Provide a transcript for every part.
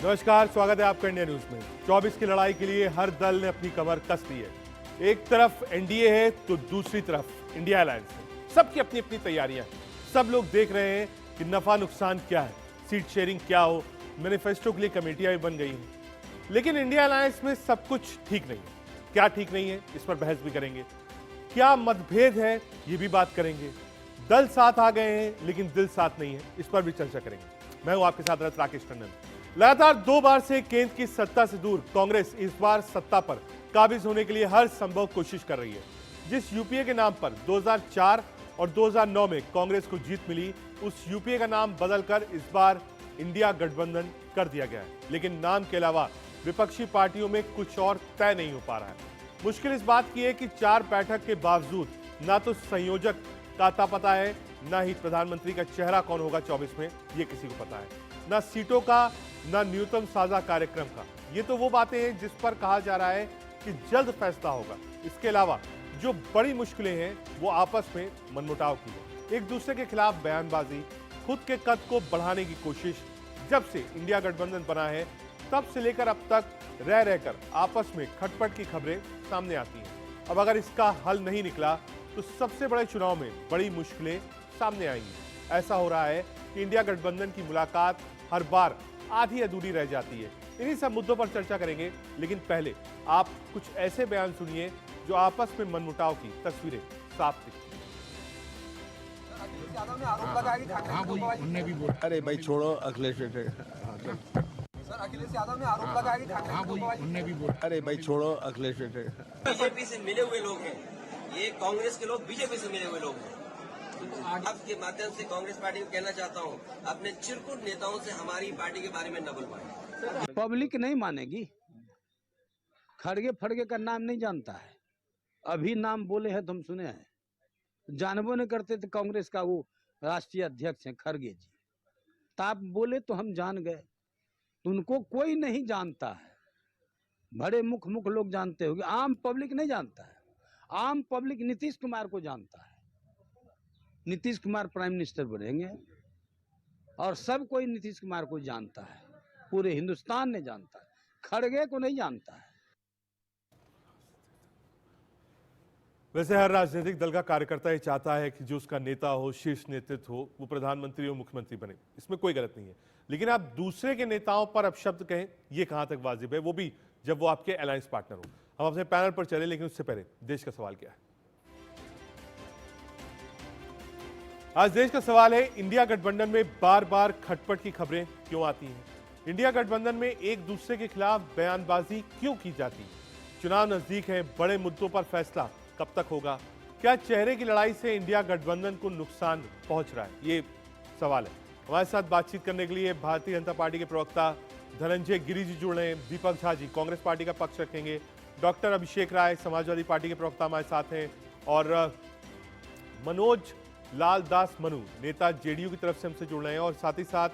नमस्कार, स्वागत है आपका इंडिया न्यूज में। 24 की लड़ाई के लिए हर दल ने अपनी कमर कस ली है। एक तरफ एनडीए है तो दूसरी तरफ इंडिया अलायंस है। सबकी अपनी अपनी तैयारियां हैं। सब लोग देख रहे हैं कि नफा नुकसान क्या है, सीट शेयरिंग क्या हो, मैनिफेस्टो के लिए कमेटियां भी बन गई हैं। लेकिन इंडिया अलायंस में सब कुछ ठीक नहीं है। क्या ठीक नहीं है, इस पर बहस भी करेंगे। क्या मतभेद है, ये भी बात करेंगे। दल साथ आ गए हैं लेकिन दिल साथ नहीं है, इस पर भी चर्चा करेंगे। मैं हूं आपके साथ रथ राकेश टंडन। लगातार 2 बार से केंद्र की सत्ता से दूर कांग्रेस इस बार सत्ता पर काबिज होने के लिए हर संभव कोशिश कर रही है। जिस यूपीए के नाम पर 2004 और 2009 में कांग्रेस को जीत मिली, उस यूपीए का नाम बदलकर इस बार इंडिया गठबंधन कर दिया गया है। लेकिन नाम के अलावा विपक्षी पार्टियों में कुछ और तय नहीं हो पा रहा है। मुश्किल इस बात की है कि 4 बैठक के बावजूद ना तो संयोजक का अता पता है, ना ही प्रधानमंत्री का चेहरा कौन होगा 24 में, ये किसी को पता है। ना सीटों का, ना न्यूनतम साझा कार्यक्रम का। ये तो वो बातें हैं जिस पर कहा जा रहा है कि जल्द फैसला होगा। इसके अलावा जो बड़ी मुश्किलें हैं वो आपस में मनमुटाव की है, एक दूसरे के खिलाफ बयानबाजी, खुद के कद को बढ़ाने की कोशिश। जब से इंडिया गठबंधन बना है तब से लेकर अब तक रह रहकर आपस में खटपट की खबरें सामने आती हैं। अब अगर इसका हल नहीं निकला तो सबसे बड़े चुनाव में बड़ी मुश्किलें सामने आएंगी। ऐसा हो रहा है कि इंडिया गठबंधन की मुलाकात हर बार आधी अधूरी रह जाती है। इन्हीं सब मुद्दों पर चर्चा करेंगे, लेकिन पहले आप कुछ ऐसे बयान सुनिए जो आपस में मनमुटाव की तस्वीरें साफ दिखती हैं। अरे भाई छोड़ो, अखिलेश सर अखिलेश यादव ने आरोप लगाया कि ठाकरे अरे भाई छोड़ो, अखिलेश बीजेपी से मिले हुए लोग हैं, ये कांग्रेस के लोग बीजेपी से मिले हुए लोग हैं। तो आपके माध्यम से कांग्रेस पार्टी को कहना चाहता हूँ, अपने चिरकुट नेताओं से हमारी पार्टी के बारे में न बुलवाएं। पब्लिक नहीं मानेगी। खड़गे फड़गे का नाम नहीं जानता है। अभी नाम बोले हैं, तुम सुने हैं, जानबो नहीं करते थे। कांग्रेस का वो राष्ट्रीय अध्यक्ष हैं खड़गे जी, तो आप बोले तो हम जान गए। उनको कोई नहीं जानता है। बड़े मुख लोग जानते होंगे, आम पब्लिक नहीं जानता है। आम पब्लिक नीतीश कुमार को जानता है। नीतीश कुमार प्राइम मिनिस्टर बनेंगे और सब कोई नीतीश कुमार को जानता है। पूरे हिंदुस्तान ने जानता है, खड़गे को नहीं जानता है। वैसे हर राजनीतिक दल का कार्यकर्ता ये चाहता है कि जो उसका नेता हो, शीर्ष नेतृत्व हो, वो प्रधानमंत्री और मुख्यमंत्री बने। इसमें कोई गलत नहीं है, लेकिन आप दूसरे के नेताओं पर अपशब्द कहें, ये कहां तक वाजिब है, वो भी जब वो आपके अलायंस पार्टनर हो। हम अपने पैनल पर चले, लेकिन उससे पहले देश का सवाल क्या है। आज देश का सवाल है, इंडिया गठबंधन में बार बार खटपट की खबरें क्यों आती हैं? इंडिया गठबंधन में एक दूसरे के खिलाफ बयानबाजी क्यों की जाती है? चुनाव नजदीक है, बड़े मुद्दों पर फैसला कब तक होगा? क्या चेहरे की लड़ाई से इंडिया गठबंधन को नुकसान पहुंच रहा है? ये सवाल है। हमारे साथ बातचीत करने के लिए भारतीय जनता पार्टी के प्रवक्ता धनंजय गिरी जी जुड़ रहे हैं। दीपक झा जी कांग्रेस पार्टी का पक्ष रखेंगे। डॉक्टर अभिषेक राय समाजवादी पार्टी के प्रवक्ता हमारे साथ हैं। और मनोज लाल दास मनु नेता जेडीयू की तरफ से हमसे जुड़ रहे हैं। और साथ ही साथ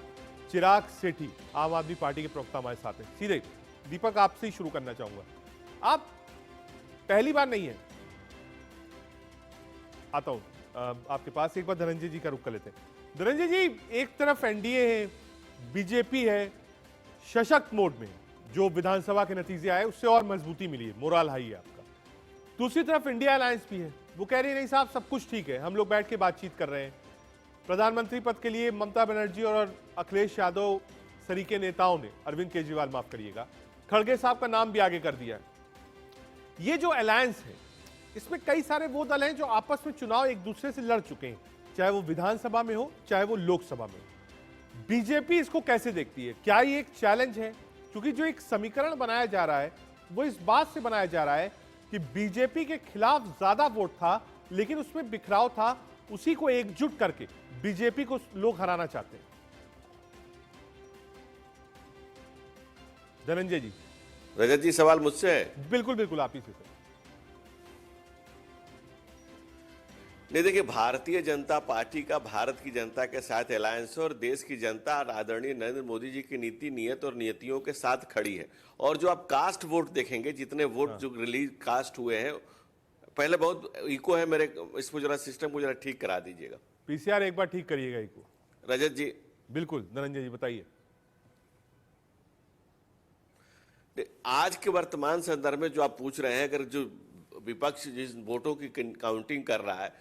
चिराग सेठी आम आदमी पार्टी के प्रवक्ता हमारे साथ हैं। सीधे दीपक आपसे ही शुरू करना चाहूंगा। आप पहली बार नहीं है, आता हूं आपके पास। एक बार धनंजय जी का रुख कर लेते हैं। धनंजय जी, एक तरफ एनडीए है, बीजेपी है, सशक्त मोड में, जो विधानसभा के नतीजे आए उससे और मजबूती मिली है, मोरल हाई है आपका। दूसरी तरफ इंडिया अलायंस भी है, वो कह रही है नहीं साहब सब कुछ ठीक है, हम लोग बैठ के बातचीत कर रहे हैं। प्रधानमंत्री पद के लिए ममता बनर्जी और अखिलेश यादव सरीके नेताओं ने, अरविंद केजरीवाल माफ करिएगा, खड़गे साहब का नाम भी आगे कर दिया है। ये जो अलायंस है, इसमें कई सारे वो दल हैं जो आपस में चुनाव एक दूसरे से लड़ चुके हैं, चाहे वो विधानसभा में हो, चाहे वो लोकसभा में हो। बीजेपी इसको कैसे देखती है? क्या ये एक चैलेंज है? क्योंकि जो एक समीकरण बनाया जा रहा है वो इस बात से बनाया जा रहा है कि बीजेपी के खिलाफ ज्यादा वोट था, लेकिन उसमें बिखराव था, उसी को एकजुट करके बीजेपी को लोग हराना चाहते हैं। धनंजय जी। रजत जी, सवाल मुझसे है? बिल्कुल बिल्कुल, आप ही से सर। नहीं, देखिए, भारतीय जनता पार्टी का भारत की जनता के साथ अलायंस और देश की जनता आदरणीय नरेंद्र मोदी जी की नीति, नियत और नीतियों के साथ खड़ी है। और जो आप कास्ट वोट देखेंगे, जितने वोट जो रिलीज कास्ट हुए हैं, पहले बहुत इको है मेरे, इसको जरा सिस्टम को जरा ठीक करा दीजिएगा। पीसीआर एक बार ठीक करिएगा इको। रजत जी। बिल्कुल, धनंजय जी बताइए। आज के वर्तमान संदर्भ में जो आप पूछ रहे हैं, अगर जो विपक्ष जिस वोटों की काउंटिंग कर रहा है,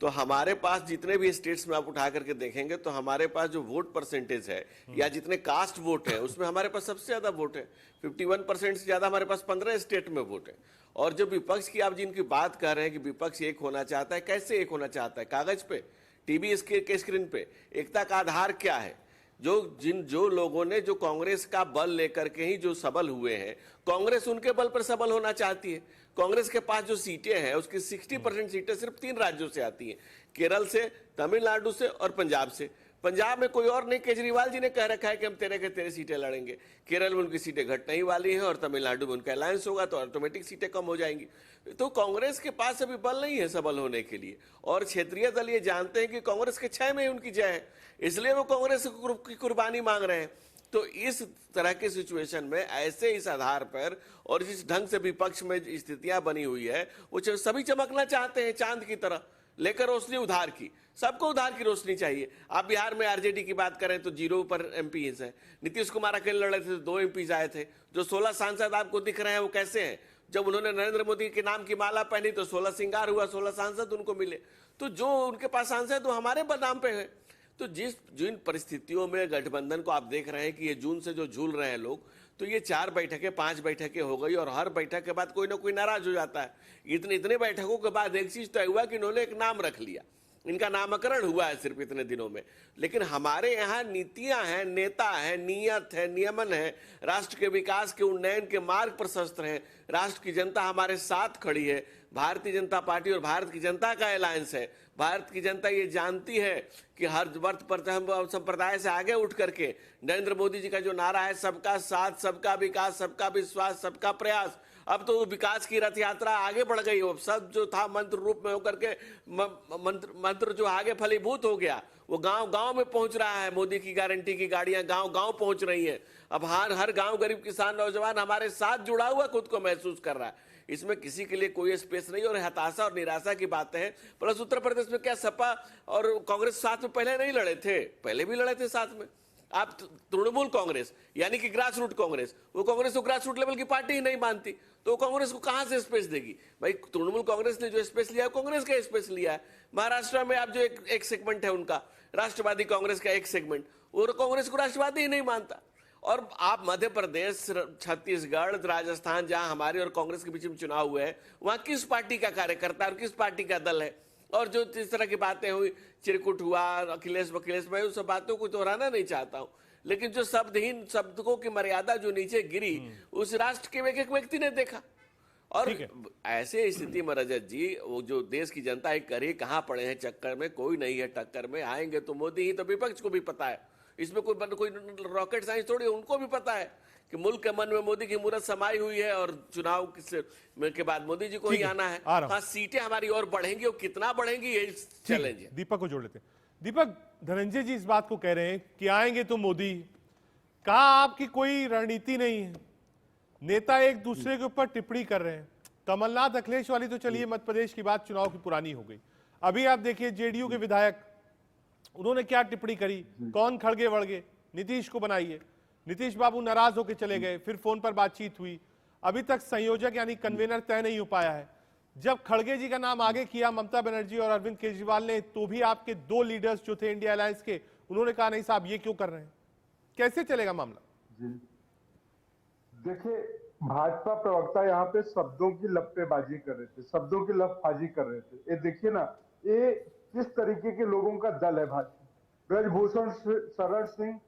तो हमारे पास जितने भी स्टेट्स में आप उठा करके देखेंगे तो हमारे पास जो वोट परसेंटेज है या जितने कास्ट वोट है उसमें हमारे पास सबसे ज्यादा वोट है। 51% से ज्यादा हमारे पास 15 स्टेट में वोट है। और जो विपक्ष की आप जिनकी बात कर रहे हैं कि विपक्ष एक होना चाहता है, कैसे एक होना चाहता है? कागज पे, टीवी के स्क्रीन पे एकता का आधार क्या है? जो लोगों ने जो कांग्रेस का बल लेकर के ही जो सबल हुए हैं, कांग्रेस उनके बल पर सबल होना चाहती है। कांग्रेस के पास जो सीटें हैं उसकी 60% सीटें सिर्फ 3 राज्यों से आती हैं, केरल से, तमिलनाडु से और पंजाब से। पंजाब में कोई और नहीं, केजरीवाल जी ने कह रखा है कि हम तेरे सीटें लड़ेंगे। केरल में उनकी सीटें घटने ही वाली हैं और तमिलनाडु में उनका अलायंस होगा तो ऑटोमेटिक सीटें कम हो जाएंगी। तो कांग्रेस के पास अभी बल नहीं है सबल होने के लिए। और क्षेत्रीय दल ये जानते हैं कि कांग्रेस के 6 में ही उनकी जय है, इसलिए वो कांग्रेस की कुर्बानी मांग रहे हैं। तो इस तरह के सिचुएशन में ऐसे इस आधार पर और जिस ढंग से विपक्ष में स्थितियां बनी हुई है, वो सभी चमकना चाहते हैं चांद की तरह, लेकर रोशनी उधार की। सबको उधार की रोशनी चाहिए। आप बिहार में आरजेडी की बात करें तो 0 पर एमपीज है। नीतीश कुमार अकेले लड़े थे तो 2 एमपीज आए थे। जो 16 सांसद आपको दिख रहे हैं वो कैसे हैं? जब उन्होंने नरेंद्र मोदी के नाम की माला पहनी तो 16 श्रृंगार हुआ, 16 सांसद उनको मिले। तो जो उनके पास सांसद वो हमारे नाम पे है। तो जिन परिस्थितियों में गठबंधन को आप देख रहे हैं कि ये जून से जो झूल रहे हैं लोग, तो ये 4 बैठकें 5 बैठकें हो गई और हर बैठक के बाद कोई ना कोई नाराज हो जाता है। इतने बैठकों के बाद एक चीज तय हुआ कि इन्होंने एक नाम रख लिया, इनका नामकरण हुआ है सिर्फ इतने दिनों में। लेकिन हमारे यहाँ नीतियां हैं, नेता है, नियत है, नियमन है, राष्ट्र के विकास के उन्नयन के मार्ग प्रशस्त हैं, राष्ट्र की जनता हमारे साथ खड़ी है। भारतीय जनता पार्टी और भारत की जनता का अलायंस है। भारत की जनता ये जानती है कि हर वर्ग पर संप्रदाय से आगे उठ करके नरेंद्र मोदी जी का जो नारा है, सबका साथ, सबका विकास, सबका विश्वास, सबका प्रयास, अब तो विकास की रथ यात्रा आगे बढ़ गई। अब सब जो था मंत्र रूप में होकर के मंत्र जो आगे फलीभूत हो गया, वो गांव गांव में पहुंच रहा है। मोदी की गारंटी की गाड़ियां गांव गांव पहुंच रही हैं। अब हर गांव गरीब किसान नौजवान हमारे साथ जुड़ा हुआ खुद को महसूस कर रहा है। इसमें किसी के लिए कोई स्पेस नहीं और हताशा और निराशा की बातें हैं। प्लस उत्तर प्रदेश में क्या सपा और कांग्रेस साथ में पहले नहीं लड़े थे? पहले भी लड़े थे साथ में। आप तृणमूल कांग्रेस यानी कि ग्रास रूट कांग्रेस, वो कांग्रेस को ग्रास रूट लेवल की पार्टी ही नहीं मानती, तो कांग्रेस को कहां से स्पेस देगी? भाई तृणमूल कांग्रेस ने जो स्पेस लिया है कांग्रेस का स्पेस लिया है। महाराष्ट्र में आप जो एक सेगमेंट है उनका, राष्ट्रवादी कांग्रेस का एक सेगमेंट, वो कांग्रेस को राष्ट्रवादी ही नहीं मानता। और आप मध्य प्रदेश, छत्तीसगढ़, राजस्थान, जहां हमारे और कांग्रेस के बीच में चुनाव हुए हैं, वहां किस पार्टी का कार्यकर्ता और किस पार्टी का दल है? और जो इस तरह की बातें हुई, चिरकुट हुआ, अखिलेश, मैं उन सब बातों को दोहराना नहीं चाहता हूं, लेकिन जो शब्दहीन शब्दों की मर्यादा जो नीचे गिरी, उस राष्ट्र के एक व्यक्ति ने देखा। और ऐसे स्थिति में रजत जी, वो जो देश की जनता है करे कहां पड़े हैं चक्कर में, कोई नहीं है टक्कर में, आएंगे तो मोदी ही। तो विपक्ष को भी पता है, इसमें कोई रॉकेट साइंस थोड़ी, उनको भी पता है कि मुल्क के मन में मोदी की मूरत समाई हुई है और चुनाव के बाद मोदी जी को ही आना है। हाँ, सीटें हमारी और बढ़ेंगी, और कितना बढ़ेंगी ये चैलेंज है। दीपक को जोड़ लेते हैं। दीपक, धनंजय जी इस बात को कह रहे हैं कि आएंगे तो मोदी, कहा आपकी कोई रणनीति नहीं है, नेता एक दूसरे के ऊपर टिप्पणी कर रहे हैं। कमलनाथ अखिलेश वाली तो चलिए मध्य प्रदेश की बात चुनाव की पुरानी हो गई। अभी आप देखिए जेडीयू के विधायक, उन्होंने क्या टिप्पणी करी, कौन खड़गे वड़गे, नीतीश को बनाइए। नीतीश बाबू नाराज होकर चले गए, फिर फोन पर बातचीत हुई, अभी तक संयोजक यानी कन्वेनर तय नहीं हो पाया है। जब खड़गे जी का नाम आगे किया ममता बनर्जी और अरविंद केजरीवाल ने, तो भी आपके 2 लीडर्स जो थे इंडिया अलायंस के, उन्होंने कहा नहीं साहब ये क्यों कर रहे हैं, कैसे चलेगा मामला? जी देखिए, भाजपा प्रवक्ता यहाँ पे शब्दों की लपटेबाजी कर रहे थे, शब्दों की लफबाजी कर रहे थे। ये देखिए ना, ये किस तरीके के लोगों का दल है भाजपा। ब्रजभूषण शरण सिंह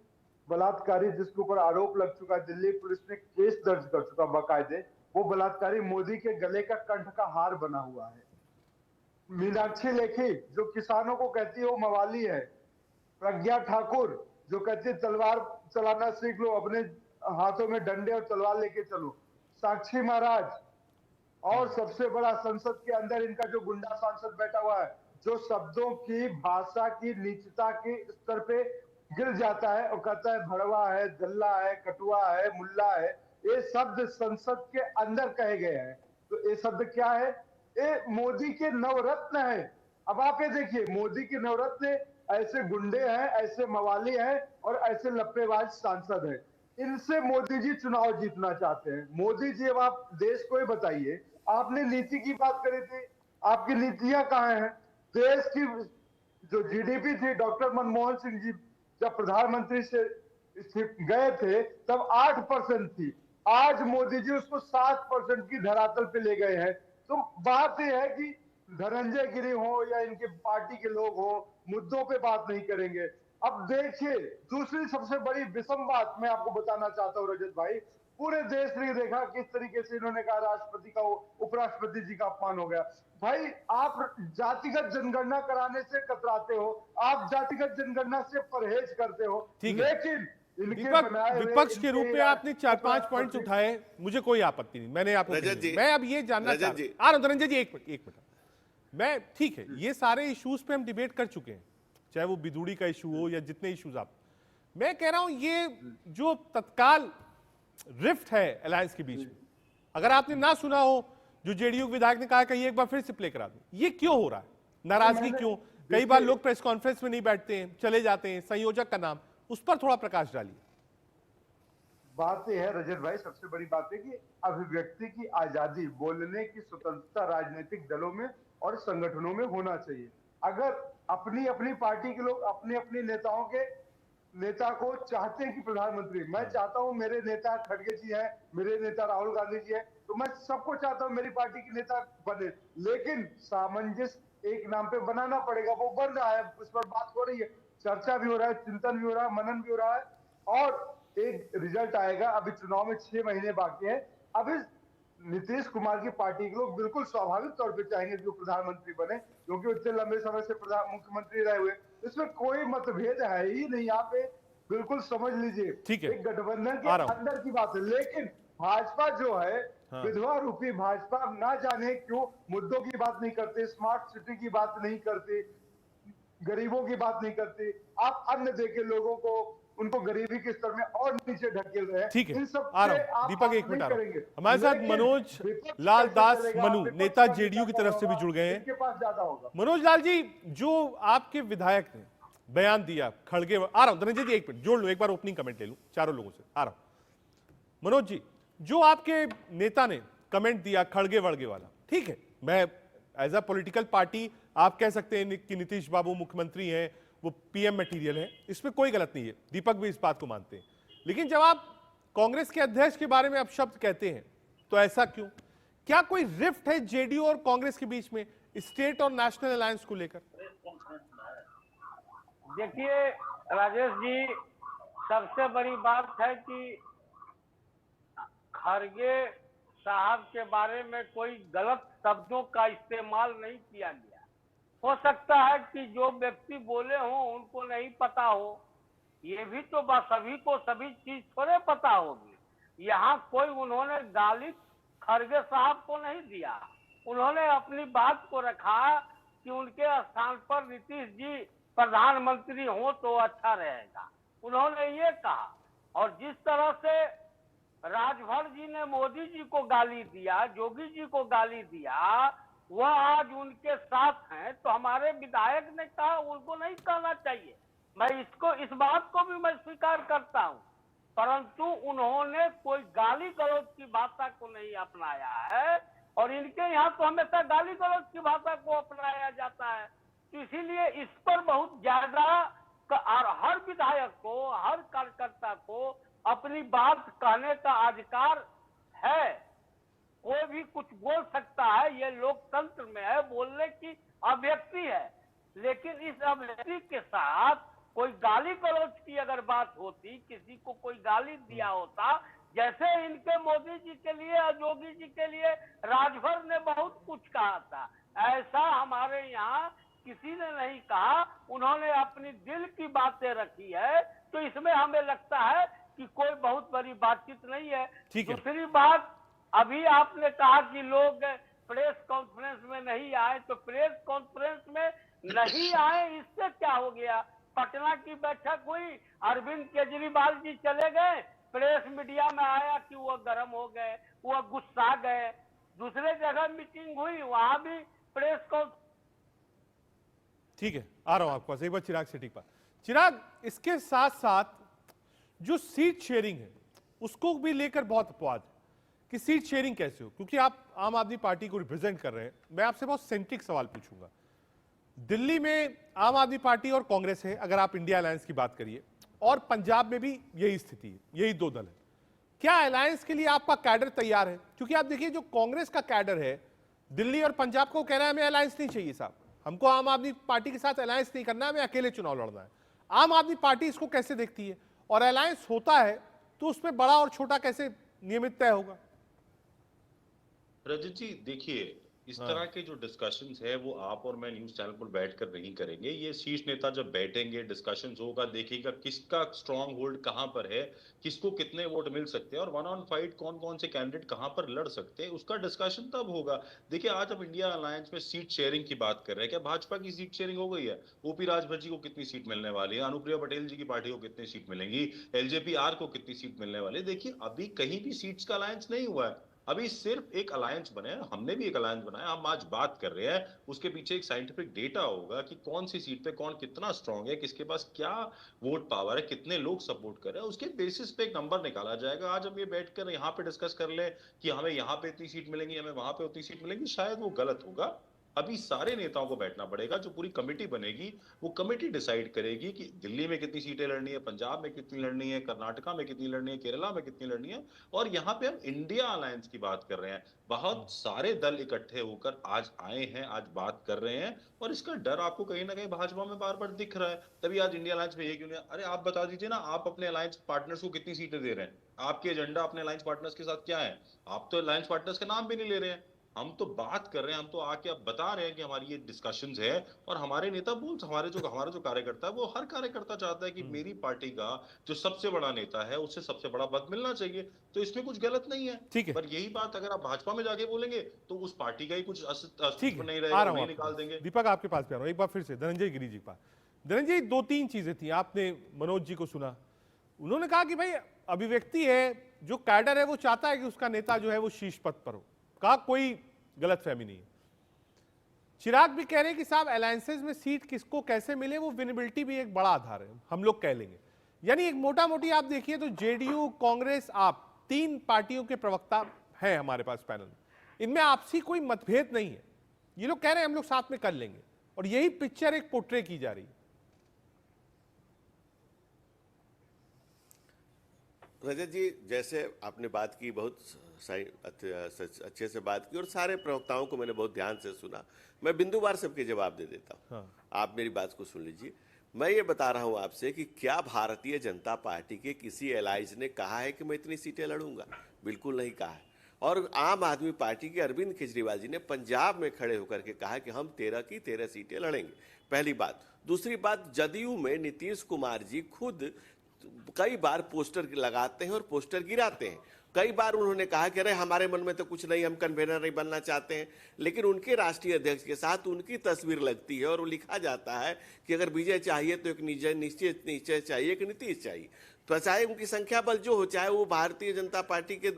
बलात्कारी, जिसके ऊपर आरोप लग चुका है, दिल्ली पुलिस ने केस दर्ज कर चुका बाकायदे, वो बलात्कारी मोदी के गले का कंठ का हार बना हुआ है। मीनाक्षी लेखी जो किसानों को कहती है वो मवाली है। प्रज्ञा ठाकुर जो कहती है तलवार चलाना सीख लो, अपने हाथों में डंडे और तलवार लेके चलो। साक्षी महाराज, और सबसे बड़ा संसद के अंदर इनका जो गुंडा सांसद बैठा हुआ है, जो शब्दों की, भाषा की नीचता के स्तर पे गिर जाता है और कहता है भड़वा है, दल्ला है, कटुआ है, मुल्ला है। ये शब्द संसद के अंदर कहे गए हैं। तो ये शब्द क्या है? ये मोदी के नवरत्न है। अब आप ये देखिए, मोदी के नवरत्न ऐसे गुंडे हैं, ऐसे मवाली हैं और ऐसे लप्पेबाज सांसद हैं। इनसे मोदी जी चुनाव जीतना चाहते हैं। मोदी जी, अब आप देश को ही बताइए, आपने नीति की बात करी थी, आपकी नीतियां कहाँ हैं? देश की जो जीडीपी थी, डॉक्टर मनमोहन सिंह जी जब प्रधानमंत्री से गए थे तब 8% थी, आज मोदी जी उसको 7% की धरातल पे ले गए हैं। तो बात यह है कि धनंजय गिरी हो या इनके पार्टी के लोग हो, मुद्दों पे बात नहीं करेंगे। अब देखिए, दूसरी सबसे बड़ी विषम बात मैं आपको बताना चाहता हूं रजत भाई, पूरे देश ने देखा किस तरीके से इन्होंने कहा राष्ट्रपति का, उपराष्ट्रपति जी का अपमान हो गया। भाई, आप जातिगत जनगणना कराने से कतराते हो, आप जातिगत जनगणना से परहेज करते हो, ठीक है। लेकिन इनके दीपक, बनाए हुए विपक्ष के इनके रूप में आपने 4-5 पॉइंट्स उठाए, मुझे कोई आपत्ति नहीं, मैंने आपको रजत जी, मैं अब ये जानना रजत चाहता जी। आ रहा हूं धनंजय जी, एक मिनट। मैं ठीक है, ये सारे इश्यूज पे हम डिबेट कर चुके हैं, चाहे वो बिदुड़ी का इशू हो या जितने इश्यूज आप, मैं कह रहा हूं ये जो तत्काल रिफ्ट है अलायंस के बीच में, अगर आपने ना सुना हो, जो जेडीयू विधायक ने कहा कि ये एक बार फिर से प्ले करा दूं, ये क्यों हो रहा है? नाराजगी क्यों? कई बार लोग प्रेस कॉन्फ्रेंस में नहीं बैठते हैं, चले जाते हैं, संयोजक का नाम, उस पर थोड़ा प्रकाश डालिए। बात यह है रजत भाई, सबसे बड़ी बात है कि अभिव्यक्ति की आजादी, बोलने की स्वतंत्रता राजनीतिक दलों में और संगठनों में होना चाहिए। अगर अपनी अपनी पार्टी के लोग अपने अपने नेताओं के नेता को चाहते हैं कि प्रधानमंत्री, मैं चाहता हूं मेरे नेता खड़गे जी हैं, मेरे नेता राहुल गांधी जी हैं, तो मैं सबको चाहता हूं मेरी पार्टी के नेता बने, लेकिन सामंजस्य एक नाम पे बनाना पड़ेगा। वो बन रहा है, उस पर बात हो रही है, चर्चा भी हो रहा है, चिंतन भी हो रहा है, मनन भी हो रहा है, और एक रिजल्ट आएगा। अभी चुनाव में 6 महीने बाकी है। अभी नीतीश कुमार की पार्टी के लोग बिल्कुल स्वाभाविक तौर पे चाहेंगे कि वो प्रधानमंत्री बने, क्योंकि इतने लंबे समय से मुख्यमंत्री रहे हुए, इसमें कोई मतभेद है ही नहीं। यहाँ पे बिल्कुल समझ लीजिए, ठीक है, एक गठबंधन के आ रहा हूं। अंदर की बात है। लेकिन भाजपा जो है, विधवा रूपी भाजपा, ना जाने क्यों मुद्दों की बात नहीं करते, स्मार्ट सिटी की बात नहीं करते, गरीबों की बात नहीं करते, आप अन्न देके लोगों को, उनको गरीबी के स्तर में और नीचे ढकेल रहे हैं। ठीक है, इन सब आ रहा पे हूं आप दीपक, बात एक मिनट नहीं आ रहा हूं। करेंगे। हमारे साथ लेकिन मनोज विपक्ष लाल कैसे दास चलेगा? मनु, विपक्ष नेता का जेडीयू की नेता तरफ से भी होगा, जुड़ गए हैं। इनके पास ज्यादा होगा। मनोज लाल जी, जो आपके विधायक ने बयान दिया खड़गे, आ रहा हूं धनंजय जी, एक मिनट जोड़ लूं, एक बार ओपनिंग कमेंट ले लूं चारों लोगों से, आ रहा हूं। मनोज जी, जो आपके नेता ने कमेंट दिया खड़गे वड़गे वाला, ठीक है, मैं एज अ पॉलिटिकल पार्टी आप कह सकते हैं कि नीतीश बाबू मुख्यमंत्री हैं, वो पीएम मटेरियल है, इसमें कोई गलत नहीं है, दीपक भी इस बात को मानते हैं। लेकिन जब आप कांग्रेस के अध्यक्ष के बारे में आप शब्द कहते हैं, तो ऐसा क्यों? क्या कोई रिफ्ट है जेडीयू और कांग्रेस के बीच में स्टेट और नेशनल अलायंस को लेकर? देखिए राजेश जी, सबसे बड़ी बात है कि खड़गे साहब के बारे में कोई गलत शब्दों का इस्तेमाल नहीं किया गया। हो सकता है कि जो व्यक्ति बोले हो उनको नहीं पता हो, ये भी तो सभी को सभी चीज थोड़े पता होगी। यहाँ कोई उन्होंने गाली खड़गे साहब को नहीं दिया, उन्होंने अपनी बात को रखा कि उनके स्थान पर नीतीश जी प्रधानमंत्री हो तो अच्छा रहेगा, उन्होंने ये कहा। और जिस तरह से राजभर जी ने मोदी जी को गाली दिया, योगी जी को गाली दिया, वह आज उनके साथ हैं, तो हमारे विधायक ने कहा उनको नहीं कहना चाहिए। मैं इस बात को भी मैं स्वीकार करता हूं, परंतु उन्होंने कोई गाली गलौज की भाषा को नहीं अपनाया है, और इनके यहाँ तो हमेशा गाली गलौज की भाषा को अपनाया जाता है। तो इसीलिए इस पर बहुत ज्यादा, और हर विधायक को, हर कार्यकर्ता को अपनी बात कहने का अधिकार है। कोई भी कुछ बोल सकता है, ये लोकतंत्र में है, बोलने की अभिव्यक्ति है। लेकिन इस अभिव्यक्ति के साथ कोई गाली गलौज की अगर बात होती, किसी को कोई गाली दिया होता, जैसे इनके मोदी जी के लिए, योगी जी के लिए राजभर ने बहुत कुछ कहा था, ऐसा हमारे यहाँ किसी ने नहीं कहा। उन्होंने अपनी दिल की बातें रखी है, तो इसमें हमें लगता है कि कोई बहुत बड़ी बातचीत नहीं है। दूसरी बात, अभी आपने कहा कि लोग प्रेस कॉन्फ्रेंस में नहीं आए, तो प्रेस कॉन्फ्रेंस में नहीं आए, इससे क्या हो गया? पटना की बैठक हुई, अरविंद केजरीवाल जी चले गए, प्रेस मीडिया में आया कि वो गर्म हो गए, वो गुस्सा गए। दूसरे जगह मीटिंग हुई, वहां भी प्रेस कॉन्फ्रेंस। ठीक है, आ रहा हूं आपके पास एक बार चिराग सेठी पर। चिराग, इसके साथ साथ जो सीट शेयरिंग है, उसको भी लेकर बहुत अपवाद है कि सीट शेयरिंग कैसे हो, क्योंकि आप आम आदमी पार्टी को रिप्रेजेंट कर रहे हैं। मैं आपसे बहुत सेंट्रिक सवाल पूछूंगा। दिल्ली में आम आदमी पार्टी और कांग्रेस है, अगर आप इंडिया अलायंस की बात करिए, और पंजाब में भी यही स्थिति है, यही दो दल है। क्या अलायंस के लिए आपका कैडर तैयार है? क्योंकि आप देखिए, जो कांग्रेस का कैडर है दिल्ली और पंजाब को कह रहा है हमें अलायंस नहीं चाहिए साहब, हमको आम आदमी पार्टी के साथ अलायंस नहीं करना, हमें अकेले चुनाव लड़ना है। आम आदमी पार्टी इसको कैसे देखती है? और अलायंस होता है तो उसमें बड़ा और छोटा कैसे नियमित तय होगा? रजत जी देखिए, इस तरह के जो डिस्कशंस है वो आप और मैं न्यूज चैनल पर बैठकर नहीं करेंगे। ये शीर्ष नेता जब बैठेंगे, डिस्कशंस होगा, देखिएगा किसका स्ट्रांग होल्ड कहां पर है, किसको कितने वोट मिल सकते हैं और वन ऑन फाइट कौन कौन से कैंडिडेट कहां पर लड़ सकते हैं, उसका डिस्कशन तब होगा। देखिए, आज हम इंडिया अलायंस में सीट शेयरिंग की बात कर रहे हैं। क्या भाजपा की सीट शेयरिंग हो गई है? ओपी राजभर जी को कितनी सीट मिलने वाली है? अनुप्रिया पटेल जी की पार्टी को कितनी सीट मिलेंगी? एलजेपी आर को कितनी सीट मिलने वाली है? देखिए, अभी कहीं भी सीट्स का अलायंस नहीं हुआ है, अभी सिर्फ एक अलायंस बने हैं। हमने भी एक अलायंस बनाया, हम आज बात कर रहे हैं। उसके पीछे एक साइंटिफिक डेटा होगा कि कौन सी सीट पे कौन कितना स्ट्रांग है, किसके पास क्या वोट पावर है, कितने लोग सपोर्ट कर रहे हैं, उसके बेसिस पे एक नंबर निकाला जाएगा। आज हम ये बैठकर यहाँ पे डिस्कस कर ले कि हमें यहाँ पे इतनी सीट मिलेंगी, हमें वहां पे उतनी सीट मिलेंगी, शायद वो गलत होगा। अभी सारे नेताओं को बैठना पड़ेगा, जो पूरी कमेटी बनेगी वो कमेटी डिसाइड करेगी कि दिल्ली में कितनी सीटें लड़नी है, पंजाब में कितनी लड़नी है, कर्नाटका में कितनी लड़नी है, केरला में कितनी लड़नी है। और यहाँ पे हम इंडिया अलायंस की बात कर रहे हैं। बहुत सारे दल इकट्ठे होकर आज आए हैं, आज बात कर रहे हैं, और इसका डर आपको कहीं ना कहीं भाजपा में बार बार दिख रहा है। तभी आज इंडिया अलायंस में ये क्यों नहीं? अरे आप बता दीजिए ना, आप अपने अलायंस पार्टनर्स को कितनी सीटें दे रहे हैं? आपके एजेंडा अपने अलायंस पार्टनर्स के साथ क्या है? आप तो अलायंस पार्टनर्स का नाम भी नहीं ले रहे हैं। हम तो बात कर रहे हैं, हम तो आके अब बता रहे हैं कि हमारी ये डिस्कशंस है। और हमारे नेता हमारा जो कार्यकर्ता है, वो हर कार्यकर्ता चाहता है कि मेरी पार्टी का जो सबसे बड़ा नेता है उससे सबसे बड़ा पद मिलना चाहिए। तो इसमें कुछ गलत नहीं है। ठीक है, पर यही बात अगर आप भाजपा में जाके बोलेंगे तो उस पार्टी का ही कुछ ठीक नहीं है, रहेगा, आ रहा नहीं हूं निकाल देंगे। दीपक आपके पास पे आ रहा हूं एक बार फिर से धनंजय गिरी जी के पास। धनंजय, दो तीन चीजें थी। आपने मनोज जी को सुना, उन्होंने कहा कि भाई अभिव्यक्ति है, जो कैडर है वो चाहता है कि उसका नेता जो है वो शीर्ष पद पर हो। कहा कोई गलतफहमी नहीं है। चिराग भी कह रहे हैं कि साहब अलायंसेस में सीट किसको कैसे मिले वो विनेबिलिटी भी एक बड़ा आधार है, हम लोग कह लेंगे। यानी एक मोटा मोटी आप देखिए तो जेडीयू, कांग्रेस, आप तीन पार्टियों के प्रवक्ता हैं हमारे पास पैनल में, इनमें आपसी कोई मतभेद नहीं है। ये लोग कह रहे हैं हम लोग साथ में कर लेंगे, और यही पिक्चर एक पोर्ट्रे की जा रही है। रजत जी, जैसे आपने बात की, बहुत अच्छे से बात की, और सारे प्रवक्ताओं को मैंने बहुत ध्यान से सुना। मैं बिंदुवार सबके जवाब दे देता हूं। आप मेरी बात को सुन लीजिए। मैं ये बता रहा हूं आपसे कि क्या भारतीय जनता पार्टी के किसी एलाइज ने कहा है कि मैं इतनी सीटें लड़ूंगा? बिल्कुल नहीं कहा है। और आम आदमी पार्टी के अरविंद केजरीवाल जी ने पंजाब में खड़े होकर के कहा कि हम 13 की 13 सीटें लड़ेंगे। पहली बात। दूसरी बात, जदयू में नीतीश कुमार जी खुद कई बार पोस्टर लगाते हैं और पोस्टर गिराते हैं। कई बार उन्होंने कहा कि अरे हमारे मन में तो कुछ नहीं, हम कन्वेनर नहीं बनना चाहते हैं, लेकिन उनके राष्ट्रीय अध्यक्ष के साथ उनकी तस्वीर लगती है और वो लिखा जाता है कि अगर विजय चाहिए तो एक निश्चय चाहिए, एक नीतीश चाहिए। तो चाहे उनकी संख्या बल जो हो, चाहे वो भारतीय जनता पार्टी के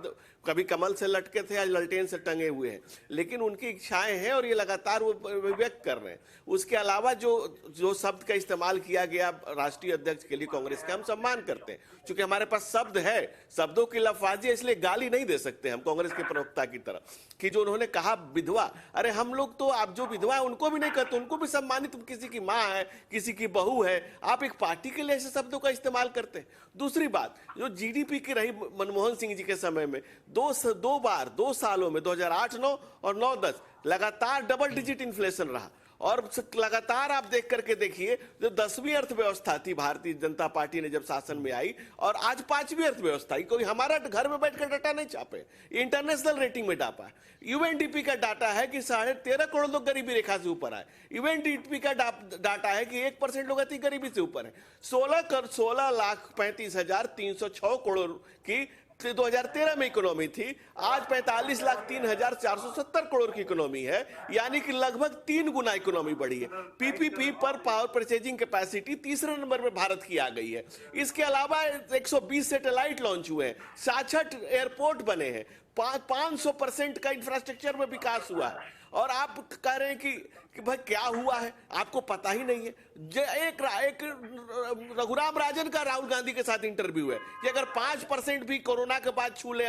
कभी कमल से लटके थे, आज ललटेन से टंगे हुए हैं, लेकिन उनकी इच्छाएं हैं और ये लगातार वो व्यक्त कर रहे हैं। उसके अलावा जो शब्द का इस्तेमाल किया गया राष्ट्रीय अध्यक्ष के लिए कांग्रेस का, हम सम्मान करते हैं, क्योंकि हमारे पास शब्द है, शब्दों की लफाजी, इसलिए गाली नहीं दे सकते हम कांग्रेस के प्रवक्ता की तरफ कि जो उन्होंने कहा विधवा। अरे हम लोग तो, आप जो विधवा है उनको भी नहीं कहते, उनको भी सम्मानित, किसी की माँ है, किसी की बहू है, आप एक पार्टी के लिए ऐसे शब्दों का इस्तेमाल करते हैं। दूसरी बात, जो जीडीपी की रही मनमोहन सिंह जी के समय में, दो बार 2 सालों में 2008-9 और 9-10 लगातार डबल डिजिट इन्फ्लेशन रहा। और लगातार आप देख करके देखिए, जो 10वीं अर्थव्यवस्था थी भारतीय जनता पार्टी ने जब शासन में आई, और आज 5वीं अर्थव्यवस्था। कोई हमारा घर में बैठकर डाटा नहीं छापे, इंटरनेशनल रेटिंग में डाटा। यूएनडीपी का डाटा है कि 13.5 करोड़ लोग गरीबी रेखा से ऊपर आए। यूएनडीपी का डाटा है कि 1% लोग अति गरीबी से ऊपर है। 16,35,306 करोड़ की 2013 में इकोनॉमी थी, आज 45,03,470 करोड़ की इकोनॉमी है, यानी कि लगभग 3 गुना इकोनॉमी बढ़ी है। पीपीपी पर पावर परचेजिंग कैपेसिटी तीसरे नंबर पर भारत की आ गई है। इसके अलावा 120 सैटेलाइट लॉन्च हुए हैं, 66 एयरपोर्ट बने हैं, 500% का इंफ्रास्ट्रक्चर में विकास हुआ है, और आप कह रहे हैं कि भाई क्या हुआ है, आपको पता ही नहीं है। एक रघुराम राजन का राहुल गांधी के साथ इंटरव्यू है कि अगर 5% भी कोरोना के बाद छू ले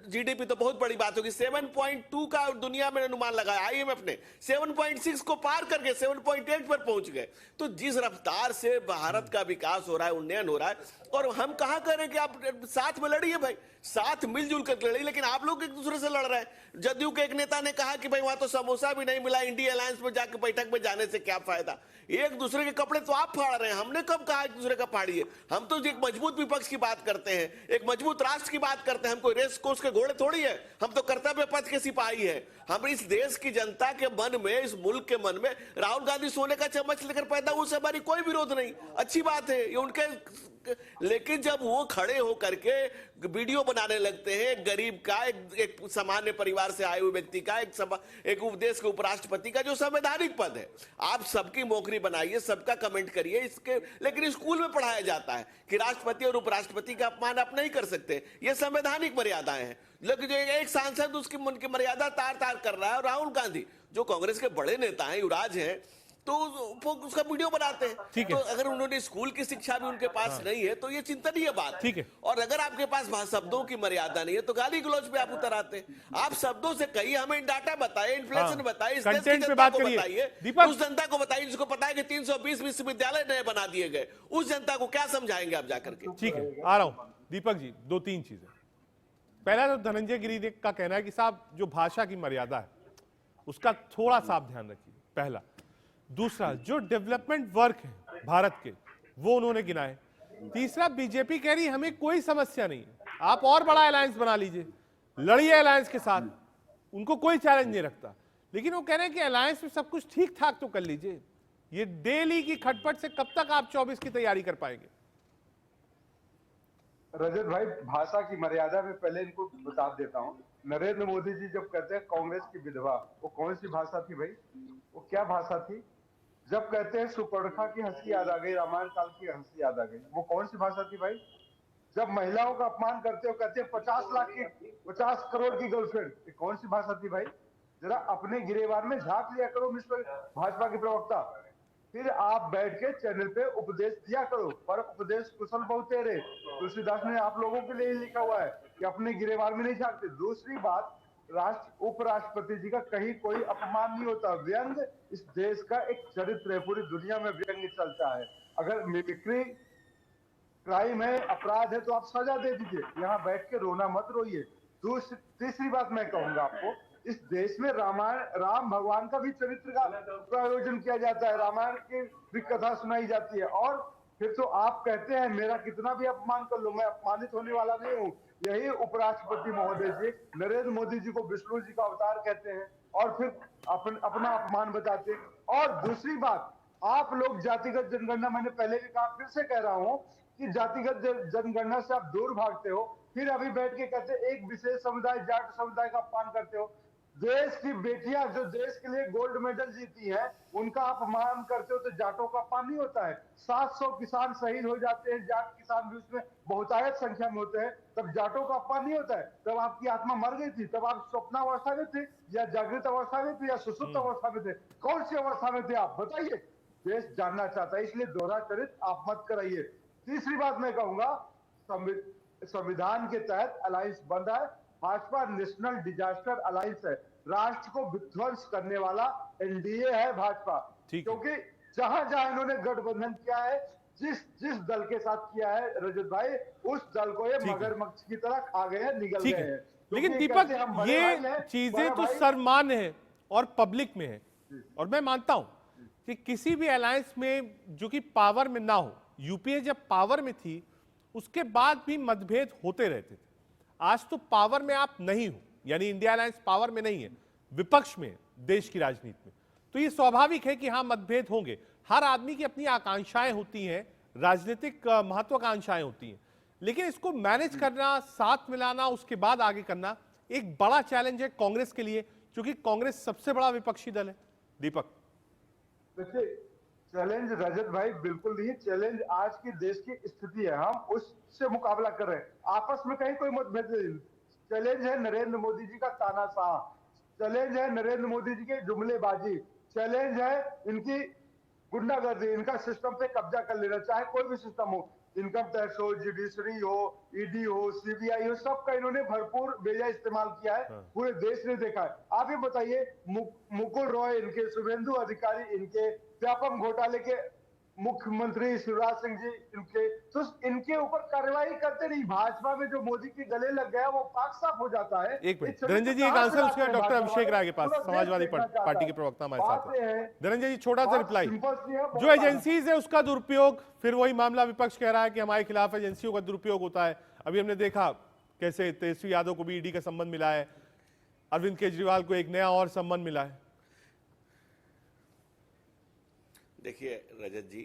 जीडीपी तो बहुत बड़ी बात होगी। 7.2 का दुनिया में अनुमान लगाया, आईएमएफ ने 7.6 को पार करके 7.8 पर पहुंच गए। तो जिस रफ्तार से भारत का विकास हो रहा है, उन्नयन हो रहा है, और हम कहां कह रहे हैं कि आप साथ में लड़िए भाई, साथ मिलजुल कर लड़िए, लेकिन आप लोग एक दूसरे से लड़ रहे हैं। जदयू के एक नेता ने कहा कि भाई वहां तो समोसा भी नहीं मिला, इंडिया अलायंस में जाकर बैठक में जाने से क्या फायदा। एक दूसरे के कपड़े तो आप फाड़ रहे हैं, हमने कब कहा एक दूसरे का फाड़िए। हम तो एक मजबूत विपक्ष की बात करते हैं, एक मजबूत राष्ट्र की बात करते हैं। हम कोई रेस कोर्स के घोड़े थोड़ी है, हम तो कर्तव्य पथ के सिपाही हैं। हम इस देश की जनता के मन में, इस मुल्क के मन में राहुल गांधी सोने का चम्मच लेकर पैदा हुए, उससे हमारी कोई विरोध नहीं, अच्छी बात है ये उनके। लेकिन जब वो खड़े होकर के वीडियो बनाने लगते हैं, गरीब का, एक सामान्य परिवार से आए हुए व्यक्ति का, एक उपदेश के उपराष्ट्रपति का जो संवैधानिक पद है, आप सबकी मोकरी बनाइए, सबका कमेंट करिए इसके, लेकिन स्कूल में पढ़ाया जाता है कि राष्ट्रपति और उपराष्ट्रपति का अपमान आप नहीं कर सकते, ये संवैधानिक मर्यादाएं हैं। लेकिन जो एक सांसद उसकी उनकी मर्यादा तार तार कर रहा है, और राहुल गांधी जो कांग्रेस के बड़े नेता हैं, युवराज हैं, तो उसका वीडियो बनाते हैं। तो अगर उन्होंने स्कूल की शिक्षा भी उनके पास नहीं है तो ये चिंतनीय बात ठीक है। और अगर आपके पास शब्दों की मर्यादा नहीं है तो गाली गलौज पे आप उतर आते हैं। आप शब्दों से कहिए, हमें डाटा बताइए, इन्फ्लेशन बताइए, इस देश की जनता को बताइए, उस जनता को बताइए जिसको पता है कि 320 विश्वविद्यालय नए बना दिए गए, उस जनता को क्या समझाएंगे आप जाकर के। ठीक है, आ रहा हूं दीपक जी। 2-3 चीजें। पहला तो धनंजय गिरी का कहना है कि साहब जो भाषा की मर्यादा है उसका थोड़ा सा आप ध्यान रखिए, पहला। दूसरा, जो डेवलपमेंट वर्क है भारत के वो उन्होंने गिनाए। तीसरा, बीजेपी कह रही हमें कोई समस्या नहीं है, आप और बड़ा अलायंस बना लीजिए, लड़िए अलायंस के साथ, उनको कोई चैलेंज नहीं रखता। लेकिन वो कह रहे हैं कि अलायंस में सब कुछ ठीक ठाक तो कर लीजिए। ये डेली की खटपट से कब तक आप 24 की तैयारी कर पाएंगे? रजत भाई, भाषा की मर्यादा में पहले इनको बता देता हूँ। नरेंद्र मोदी जी जब कहते हैं कांग्रेस की विधवा, वो कौन सी भाषा थी भाई? वो क्या भाषा थी? जब कहते हैं सुपर्णखा की हंसी याद आ गई, रामायण काल की हंसी याद आ गई, वो कौन सी भाषा थी भाई? जब महिलाओं का अपमान करते हो, कहते हैं 50 करोड़ की गर्लफ्रेंड, ये कौन सी भाषा थी भाई? जरा अपने गिरेबान में झांक लिया करो मिस्टर भाजपा के प्रवक्ता, फिर आप बैठ के चैनल पे उपदेश दिया करो। पर उपदेश कुशल बहुत तेरे, तुलसीदास ने आप लोगों के लिए लिखा हुआ है कि अपने गिरेबान में नहीं झांकते। दूसरी बात, उपराष्ट्रपति जी का कहीं कोई अपमान नहीं होता। व्यंग इस देश का एक चरित्र है, पूरी दुनिया में व्यंग चलता है। अगर मिमिक्री क्राइम है, अपराध है, तो आप सजा दे दीजिए, यहाँ बैठ के रोना मत रोइए। तीसरी बात मैं कहूंगा आपको, इस देश में राम भगवान का भी चरित्र का प्रायोजन किया जाता है, रामायण की भी कथा सुनाई जाती है, और फिर तो आप कहते हैं मेरा कितना भी अपमान कर लो, मैं अपमानित होने वाला नहीं हूँ। यही उपराष्ट्रपति महोदय जी नरेंद्र मोदी जी को विष्णु जी का अवतार कहते हैं और फिर अपना अपमान बताते हैं। और दूसरी बात, आप लोग जातिगत जनगणना, मैंने पहले भी कहा, फिर से कह रहा हूं कि जातिगत जनगणना से आप दूर भागते हो, फिर अभी बैठ के कहते एक विशेष समुदाय, जाट समुदाय का अपमान करते हो। देश की बेटियां जो देश के लिए गोल्ड मेडल जीती हैं, उनका अपमान करते हो तो जाटों का अपमान नहीं होता है। 700 किसान शहीद हो जाते हैं, जाट किसान भी उसमें बहुतायत संख्या में होते हैं, तब जाटों का अपमान नहीं होता है। तब आपकी आत्मा मर गई थी, तब आप स्वप्नावस्था में थे या जागृत अवस्था में थे या सुसुप्त अवस्था में थे? कौन सी अवस्था में थे आप बताइए? देश जानना चाहता है, इसलिए दोहरा चरित्र आप मत कराइए। तीसरी बात मैं कहूंगा, संविधान के तहत अलायंस बंद है, भाजपा नेशनल डिजास्टर अलायंस है, राष्ट्र को विध्वंस करने वाला एनडीए है भाजपा। क्योंकि जहां जहां इन्होंने गठबंधन किया है, जिस दल के साथ किया है रजत भाई, उस दल को ये मगरमच्छ की तरह खा गए हैं, निगल गए हैं। लेकिन दीपक, ये चीजें तो सर्वमान्य है और पब्लिक में है, और मैं मानता हूं कि किसी भी अलायंस में जो कि पावर में ना हो, यूपीए जब पावर में थी उसके बाद भी मतभेद होते रहते थे। आज तो पावर में आप नहीं हो, यानी इंडिया अलायंस पावर में नहीं है, विपक्ष में देश की राजनीति में, तो ये स्वाभाविक है कि हाँ मतभेद होंगे। हर आदमी की अपनी आकांक्षाएं होती हैं, राजनीतिक महत्वाकांक्षाएं होती हैं, लेकिन इसको मैनेज करना, साथ मिलाना, उसके बाद आगे करना एक बड़ा चैलेंज है कांग्रेस के लिए, क्योंकि कांग्रेस सबसे बड़ा विपक्षी दल है। दीपक, देखिए, चैलेंज रजत भाई बिल्कुल नहीं, चैलेंज आज की देश की स्थिति है, हम उससे मुकाबला कर रहे हैं। आपस में कहीं कोई मतभेद नहीं, चैलेंज है नरेंद्र मोदी जी का तानाशाह, चैलेंज है नरेंद्र मोदी जी की जुमलेबाजी, चैलेंज है इनकी गुंडागर्दी, इनका सिस्टम पे कब्जा कर लेना, चाहे कोई भी सिस्टम हो, इनकम टैक्स हो, जुडिशरी हो, ईडी हो, सीबीआई हो, सबका इन्होंने भरपूर बेजा इस्तेमाल किया है। पूरे देश ने देखा है। आप ये बताइए, मुकुल रॉय इनके, शुभेंदु अधिकारी इनके, व्यापम घोटाले के मुख्यमंत्री शिवराज सिंह जी इनके, तो इनके ऊपर कार्रवाई करते नहीं। भाजपा में जो मोदी के गले लग गया वो पाक साफ हो जाता है। एक मिनट धनंजय जी, एक आंसर उसके बाद डॉक्टर अभिषेक राय के पास, समाजवादी पार्टी के प्रवक्ता हमारे साथ हैं। धनंजय जी, छोटा सा रिप्लाई। जो एजेंसीज है उसका दुरुपयोग, फिर वही मामला विपक्ष कह रहा है कि हमारे खिलाफ एजेंसियों का दुरुपयोग होता है। अभी हमने देखा कैसे तेजस्वी यादव को भी ईडी का संबंध मिला है, अरविंद केजरीवाल को एक नया और संबंध मिला है। देखिए रजत जी,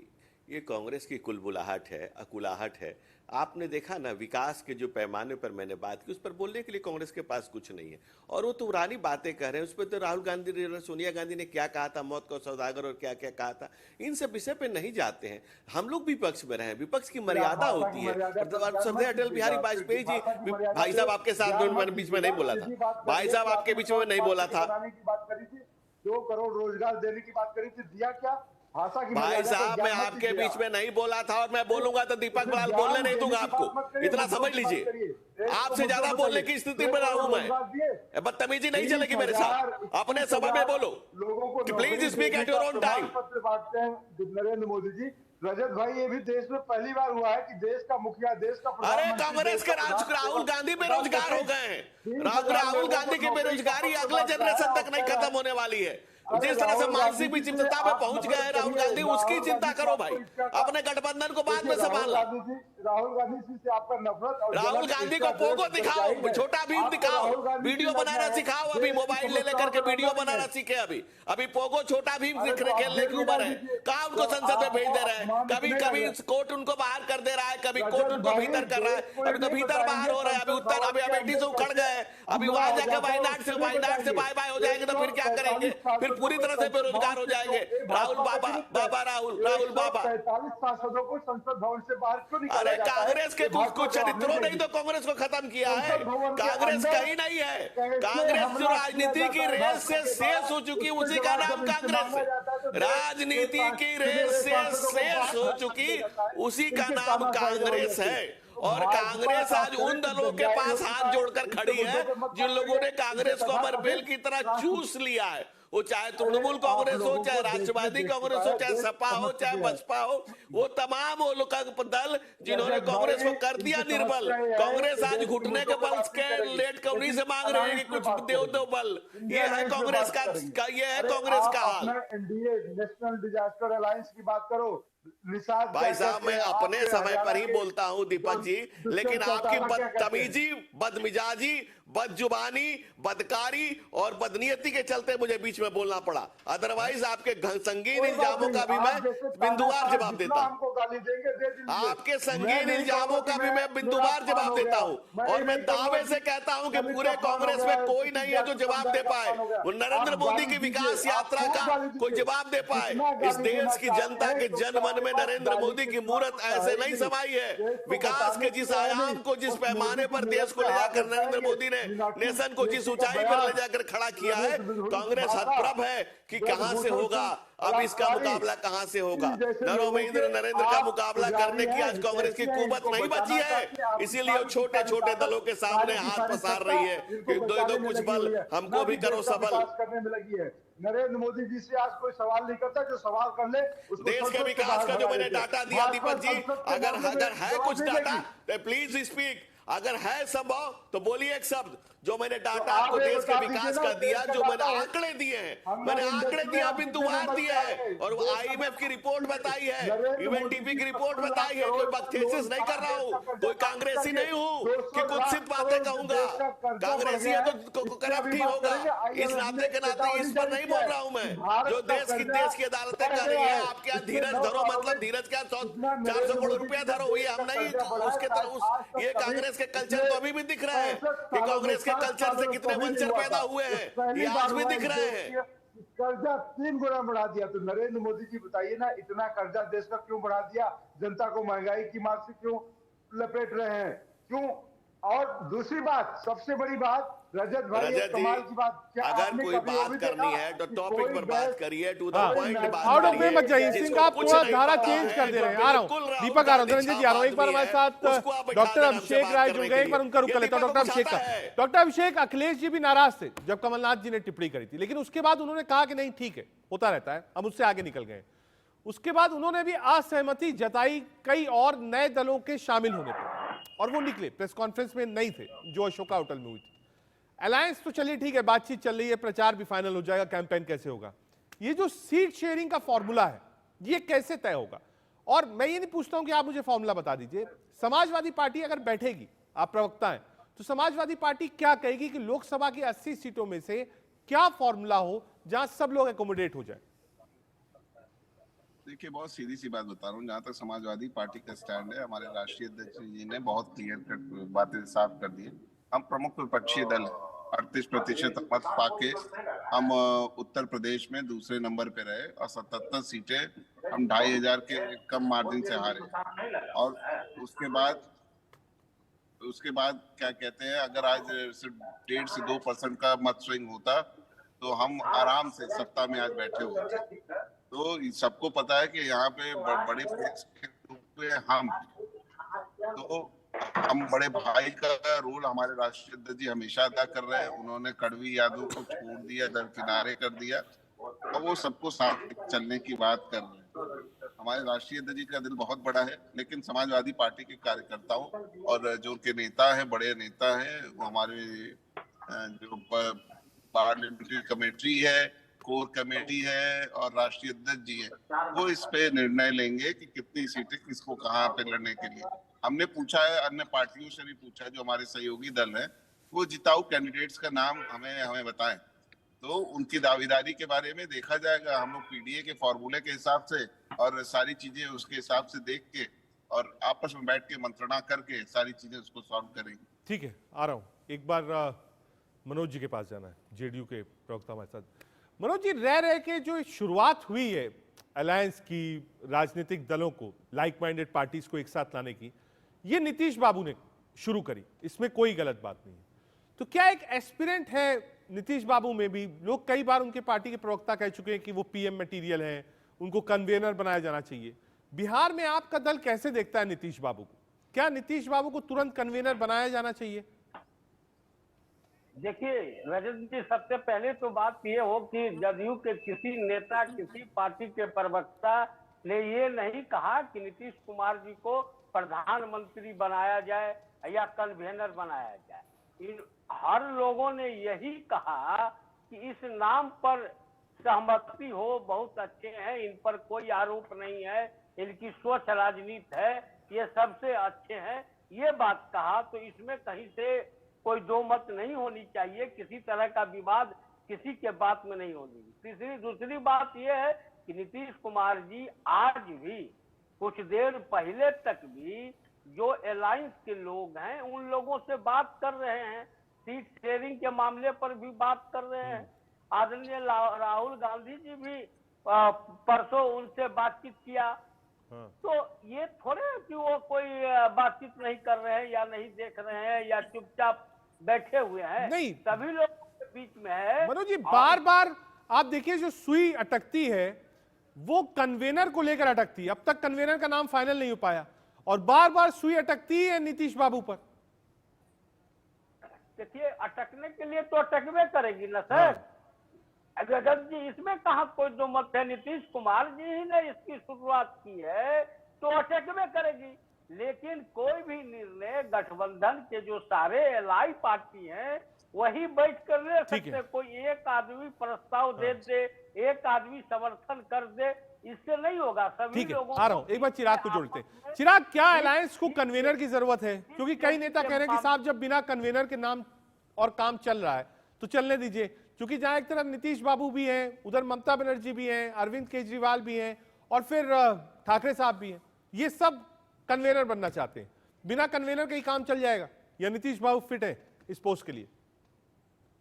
ये कांग्रेस की कुलबुलाहट है, अकुलाहट है। आपने देखा ना, विकास के जो पैमाने पर मैंने बात की, उस पर बोलने के लिए कांग्रेस के पास कुछ नहीं है। और वो तो पुरानी बातें कह रहे हैं। उस पर तो राहुल गांधी, सोनिया गांधी ने क्या कहा था, मौत का सौदागर, और क्या क्या कहा था, इन सब विषय पे नहीं जाते हैं। हम लोग विपक्ष में रहे, विपक्ष की मर्यादा होती है। श्रद्धेय अटल बिहारी वाजपेयी जी, भाई साहब आपके साथ मैंने बीच में नहीं बोला था, भाई साहब आपके बीच में नहीं बोला था। 2 करोड़ रोजगार देने की बात करी थी, दिया क्या? भाई साहब मैं आपके बीच में नहीं बोला था, और मैं बोलूंगा तो दीपक लाल बोलने नहीं दूंगा आपको, इतना समझ लीजिए। आपसे ज्यादा बोलने की स्थिति में रहूं मैं, बदतमीजी नहीं चलेगी मेरे साथ। अपने समय में बोलो, please speak at your own time. Narendra Modi ji, Rajat भाई, ये भी देश में पहली बार हुआ है कि देश का मुखिया, देश का अरे कांग्रेस के राहुल गांधी बेरोजगार हो गए हैं। राहुल गांधी की बेरोजगारी अगले जनरेशन तक नहीं खत्म होने वाली है। जिस तरह से मानसिक विचित्रता में पहुंच गए हैं राहुल गांधी, उसकी चिंता करो भाई। अपने गठबंधन को बाद में संभालना। राहुल गांधी जी से आपका नफरत, राहुल गांधी को पोगो दिखाओ, छोटा भीम दिखाओ, वीडियो बनाना सिखाओ। अभी मोबाइल ले लेकर के वीडियो बनाना सीखे। अभी पोगो छोटा भीम खेलने की उम्र है। कहा उनको संसद में भेज दे रहे हैं, कभी कभी कोर्ट उनको बाहर कर दे रहा है, कभी कोर्ट उनको भीतर कर रहा है। अभी तो भीतर बाहर हो रहा है। अभी उत्तर, अभी अमेठी से उखड़ गए, अभी वहां जाकर वायनाड से बाय बाय हो जाएंगे, तो फिर क्या करेंगे? फिर पूरी तरह से बेरोजगार हो जाएंगे। राहुल बाबा राहुल बाबा 45 सांसदों को संसद भवन से बाहर क्यों निकाला? अरे कांग्रेस के कुछ चरित्रों ने ही तो कांग्रेस को खत्म किया है। कांग्रेस कहीं नहीं है। कांग्रेस जो राजनीति की रेस से शेष हो चुकी, उसी का नाम कांग्रेस है। राजनीति की रेस से शेष हो चुकी, उसी का नाम कांग्रेस है। और कांग्रेस आज उन दलों के पास हाथ जोड़कर खड़ी है जिन लोगों ने कांग्रेस को अमरबेल की तरह चूस लिया है। वो चाहे तृणमूल कांग्रेस हो, चाहे राष्ट्रवादी कांग्रेस हो, चाहे सपा हो, चाहे बसपा हो, वो तमाम वो लोग दल जिन्होंने कांग्रेस को कर दिया निर्बल। कांग्रेस आज घुटने के बल के लेट कवरी से मांग रही है कि कुछ दो बल। ये है कांग्रेस का ये है कांग्रेस का हाल। एनडीए, नेशनल डिजास्टर अलायंस की बात करो, भाई साहब मैं अपने समय पर ही बोलता हूं दीपक जी, लेकिन आपकी बदतमीजी, बदमिजाजी, बदजुबानी, बदकारी और बदनीयती के चलते मुझे बीच में बोलना पड़ा। अदरवाइज आपके संगीन इल्जामों का भी मैं बिंदुवार जवाब देता हूं। आपके संगीन इल्जामों का भी मैं बिंदुवार जवाब देता हूं। और मैं दावे से कहता हूं कि पूरे कांग्रेस में कोई नहीं है जो जवाब दे पाए, वो नरेंद्र मोदी की विकास यात्रा का कोई जवाब दे पाए। इस देश की जनता के जनमन में नरेंद्र मोदी की मूर्त ऐसे नहीं समाई है। विकास के जिस आयाम को, जिस पैमाने पर देश को ले जाकर नरेंद्र मोदी ने नेशन को जिस ऊंचाई पर ले जाकर खड़ा किया है, कांग्रेस हतप्रभ है कि कहां से होगा अब इसका मुकाबला, कहां से होगा। नरेंद्र का मुकाबला करने की आज कांग्रेस की कुवत नहीं बची है। इसीलिए छोटे छोटे दलों के सामने हाथ पसार रही है कि दो कुछ बल हमको भी करो सबल। करने में लगी है। नरेंद्र मोदी जी से आज कोई सवाल नहीं करता, जो सवाल कर ले देश के विकास का जो मैंने डाटा दिया दीपक जी, अगर है कुछ डाटा तो प्लीज स्पीक। अगर है संभव तो बोलिए एक शब्द। जो मैंने डाटा आपको देश के विकास का दिया, जो मैंने आंकड़े दिए हैं, मैंने आंकड़े दिया, बिंदुवार दिया है। और आईएमएफ की रिपोर्ट बताई है, यूएनडीपी की रिपोर्ट बताई है। कोई बकथेसिस नहीं कर रहा हूं, कोई कांग्रेसी नहीं हूं कि कुत्सित बातें कहूंगा। कांग्रेसी है तो करप्ट ही होगा। इस नाते के नाते इस पर नहीं बोल रहा हूं मैं। जो देश की अदालतें कर रही है, आप क्या धीरज धरो, मतलब धीरज क्या 400 करोड़ रुपया धरो, ये हम नहीं उसके तरफ। ये कांग्रेस के कल्चर तो अभी भी दिख रहे हैं कि कांग्रेस के कल्चर से कितने वंचर पैदा हुए हैं, ये आज भी दिख रहे हैं। कर्जा 3 गुना बढ़ा दिया। तो नरेंद्र मोदी जी बताइए ना, इतना कर्जा देश का क्यों बढ़ा दिया? जनता को महंगाई की मार से क्यों लपेट रहे हैं? क्यों और दूसरी बात, सबसे बड़ी बात, रजत भाई, रजत एक कमाल की बात, क्या अगर आपने कोई कभी वो बात भी करनी देखा है तो कि टॉपिक कोई पर बहस- बात करिए, टू द हाँ, पॉइंट बात आउट ऑफ वे करिए। मत जाइए सिंह, जिसको आप कुछ थोड़ा नहीं धारा पता चेंज है, कर दे जो रहे हैं। आ रहा बिल्कुल हूँ, राहुल दीपक आ रहा हूँ, गांधी धनंजय जी आ रहा हूँ, एक बार छाप हमारे आदमी साथ है, उसको आप बैठा डॉक्टर देना हमसे अभिषेक बात राय करने जुड़ के गए। एक बार लिए। उनका रुख ये कर लेता हूँ। दीपक डॉक्टर को अभिषेक बुझाता का, है। डॉक्टर अभिषेक, अखिलेश जी भी नाराज थे जब कमलनाथ जी ने टिप्पणी करी थी, लेकिन उसके बाद उन्होंने कहा कि नहीं ठीक है, होता रहता है, हम उससे आगे निकल गए। उसके बाद उन्होंने भी असहमति जताई कई और नए दलों के शामिल होने पर, और वो निकले, प्रेस कॉन्फ्रेंस में नहीं थे जो अशोका होटल में हुई थी। अलायंस तो चलिए ठीक है, बातचीत चल रही है, प्रचार भी फाइनल हो जाएगा, कैंपेन कैसे होगा। ये जो सीट शेयरिंग का फॉर्मूला है, ये कैसे तय होगा? और मैं ये नहीं पूछता हूं कि आप मुझे फॉर्मूला बता दीजिए, समाजवादी पार्टी अगर बैठेगी, आप प्रवक्ता हैं, तो समाजवादी पार्टी क्या कहेगी कि लोकसभा की 80 सीटों में से क्या फॉर्मूला हो जहां सब लोग एकोमोडेट हो जाए? देखिए, बहुत सीधी सी बात बता रहा हूँ, जहाँ तक समाजवादी पार्टी का स्टैंड है, हमारे राष्ट्रीय अध्यक्ष जी ने बहुत क्लियर कट बातें साफ कर दी है। हम प्रमुख विपक्षी दल 38% मत पाके हम उत्तर प्रदेश में दूसरे नंबर पे रहे और 77 सीटें हम 2500 के कम मार्जिन से हारे। और उसके बाद क्या कहते हैं, अगर आज सिर्फ 1.5 से 2% का मत स्विंग होता तो हम आराम से सत्ता में आज बैठे होते। तो सबको पता है कि यहाँ पे बड़े के रूप में हम बड़े भाई का रोल हमारे राष्ट्रीय अध्यक्ष जी हमेशा अदा कर रहे हैं। उन्होंने कड़वी यादों को छोड़ दिया, दरकिनारे कर दिया और वो सबको साथ चलने की बात कर रहे हैं। हमारे राष्ट्रीय अध्यक्ष जी का दिल बहुत बड़ा है, लेकिन समाजवादी पार्टी के कार्यकर्ताओं और जो उनके नेता हैं, बड़े नेता हैं, वो हमारे जो पार्लियामेंट्री कमेटी है, कोर कमेटी है और राष्ट्रीय अध्यक्ष जी है, वो इस पे निर्णय लेंगे कि कितनी सीटें किसको कहाँ पे लड़ने के लिए। हमने पूछा है, अन्य पार्टियों से भी पूछा है, जो हमारे सहयोगी दल हैं, वो जिताऊ कैंडिडेट्स का नाम हमें बताएं, तो उनकी दावेदारी के बारे में देखा जाएगा। हम लोग पीडीए के फॉर्मूले के हिसाब से और सारी चीजें उसके हिसाब से देख के और आपस में बैठ के मंत्रणा करके सारी चीजें उसको सॉल्व करेंगे। ठीक है, आ रहा हूं, एक बार मनोज जी के पास जाना है, जेडीयू के प्रवक्ता हमारे साथ। मनोज जी, रह के जो शुरुआत हुई है अलायंस की, राजनीतिक दलों को, लाइक माइंडेड पार्टीज को एक साथ लाने की, ये नीतीश बाबू ने शुरू करी, इसमें कोई गलत बात नहीं है। तो क्या एक एस्पिरेंट है नीतीश बाबू में भी? लोग कई बार उनके पार्टी के प्रवक्ता कह चुके हैं कि वो पीएम मटेरियल हैं, उनको कन्वेनर बनाया जाना चाहिए। बिहार में आपका दल कैसे देखता है नीतीश बाबू को? क्या नीतीश बाबू को तुरंत कन्वेनर बनाया जाना चाहिए? देखिए रजत जी, सबसे पहले तो बात ये हो कि जदयू के किसी नेता, किसी पार्टी के प्रवक्ता ने ये नहीं कहा कि नीतीश कुमार जी को प्रधानमंत्री बनाया जाए या कन्वेनर बनाया जाए। इन हर लोगों ने यही कहा कि इस नाम पर सहमति हो, बहुत अच्छे हैं, इन पर कोई आरोप नहीं है, इनकी सोच राजनीति है, ये सबसे अच्छे हैं, ये बात कहा। तो इसमें कहीं से कोई दो मत नहीं होनी चाहिए, किसी तरह का विवाद किसी के बात में नहीं होनी। दूसरी बात यह है कि नीतीश कुमार जी आज भी, कुछ देर पहले तक भी, जो अलायंस के लोग हैं उन लोगों से बात कर रहे हैं, सीट शेयरिंग के मामले पर भी बात कर रहे हैं। आदरणीय राहुल गांधी जी भी परसों उनसे बातचीत किया। तो ये थोड़े कि वो कोई बातचीत नहीं कर रहे हैं या नहीं देख रहे हैं या चुपचाप बैठे हुए हैं, नहीं, सभी लोगों के बीच में है। मनोज जी, बार बार आप देखिए, जो सुई अटकती है वो कन्वेनर को लेकर अटकती है। अब तक कन्वेनर का नाम फाइनल नहीं हो पाया और बार बार सुई अटकती है नीतीश बाबू पर। देखिए, अटकने के लिए तो अटकवे करेगी ना सर। रजत जी, इसमें कहाँ कोई दो मत है, नीतीश कुमार जी ही ने इसकी शुरुआत की है तो अटकवे करेगी। लेकिन कोई भी निर्णय गठबंधन के जो सारे एलाई पार्टी हैं वही बैठ कर ले सकते। कोई एक आदमी प्रस्ताव दे दे, एक आदमी समर्थन कर दे, इससे नहीं होगा। सभी लोगों, आ रहा हूं, एक बार चिराग को जोड़ते हैं। चिराग, क्या अलायंस को कन्वेनर की जरूरत है? क्योंकि कई नेता कह रहे हैं कि साहब जब बिना कन्वेनर के नाम और काम चल रहा है तो चलने दीजिए, क्योंकि जहां एक तरफ नीतीश बाबू भी हैं, उधर ममता बनर्जी भी हैं, अरविंद केजरीवाल भी हैं और फिर ठाकरे साहब भी हैं, ये सब कन्वेनर बनना चाहते हैं। बिना कन्वेनर के ही काम चल जाएगा या नीतीश बाबू फिट है इस पोस्ट के लिए?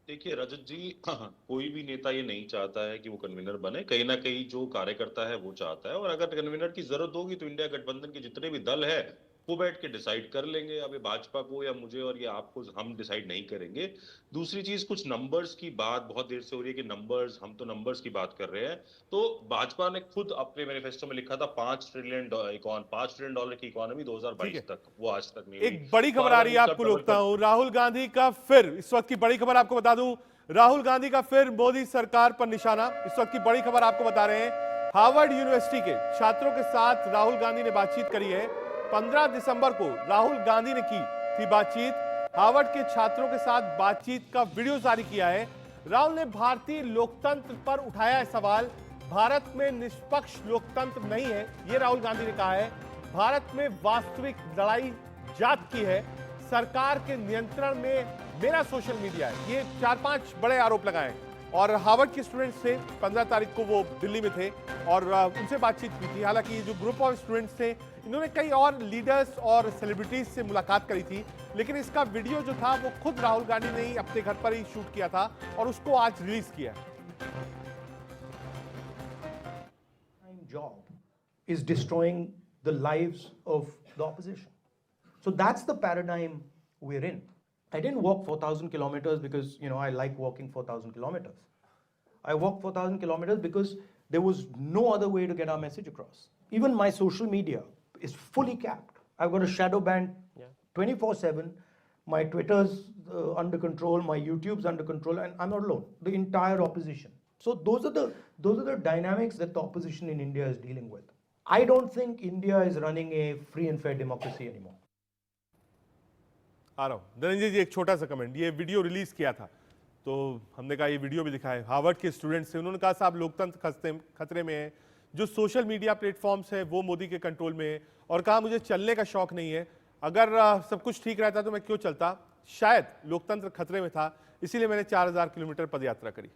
देखिए रजत जी, कोई भी नेता ये नहीं चाहता है कि वो कन्वीनर बने, कहीं ना कहीं जो कार्यकर्ता है वो चाहता है। और अगर कन्वीनर की जरूरत होगी तो इंडिया गठबंधन के जितने भी दल है वो बैठ के डिसाइड कर लेंगे। अब ये भाजपा को या मुझे और ये आपको हम डिसाइड नहीं करेंगे। दूसरी चीज, कुछ नंबर्स की बात बहुत देर से हो रही है कि नंबर्स, हम तो नंबर्स की बात कर रहे हैं। तो भाजपा ने खुद अपने मैनिफेस्टो में लिखा था 5 ट्रिलियन डॉलर की इकोनॉमी 2022 तक, वो आज तक नहीं हुई। एक बड़ी खबर आ रही है आपको रोकता हूं, राहुल गांधी का फिर, इस वक्त की बड़ी खबर आपको बता दूं, राहुल गांधी का फिर मोदी सरकार पर निशाना। इस वक्त की बड़ी खबर आपको बता रहे हैं, हार्वर्ड यूनिवर्सिटी के छात्रों के साथ राहुल गांधी ने बातचीत करी है। 15 दिसंबर को राहुल गांधी ने की थी बातचीत, हार्वर्ड के छात्रों के साथ बातचीत का वीडियो जारी किया है। राहुल ने भारतीय लोकतंत्र पर उठाया है सवाल, भारत में निष्पक्ष लोकतंत्र नहीं है, यह राहुल गांधी ने कहा है। भारत में वास्तविक लड़ाई जात की है, सरकार के नियंत्रण में मेरा सोशल मीडिया है, ये 4-5 बड़े आरोप लगाए। और हार्वर्ड के स्टूडेंट्स थे, 15 तारीख को वो दिल्ली में थे और उनसे बातचीत की थी। हालांकि जो ग्रुप ऑफ स्टूडेंट्स थे, इन्होंने कई और लीडर्स और सेलिब्रिटीज से मुलाकात करी थी, लेकिन इसका वीडियो जो था वो खुद राहुल गांधी ने ही अपने घर पर ही शूट किया था और उसको आज रिलीज किया। Job is destroying the lives of the opposition. So that's the paradigm we're in. I didn't walk 4,000 kilometers because, I like walking 4,000 kilometers. I walked 4,000 kilometers because there was no other way to get our message across. Even my social media is fully capped. I've got a shadow ban 24/7. My Twitter's under control, my YouTube's under control, and I'm not alone. The entire opposition. So those are the dynamics that the opposition in India is dealing with. I don't think India is running a free and fair democracy anymore. आ रहा हूं धनंजय जी, एक छोटा सा comment, ये video release किया था तो हमने कहा ये वीडियो भी दिखाए, हार्वर्ड के स्टूडेंट्स से, उन्होंने कहा साहब लोकतंत्र खतरे में है, जो सोशल मीडिया प्लेटफॉर्म्स है वो मोदी के कंट्रोल में है, और कहा मुझे चलने का शौक नहीं है, अगर सब कुछ ठीक रहता तो मैं क्यों चलता, शायद लोकतंत्र खतरे में था, इसीलिए मैंने 4000 किलोमीटर पदयात्रा करी।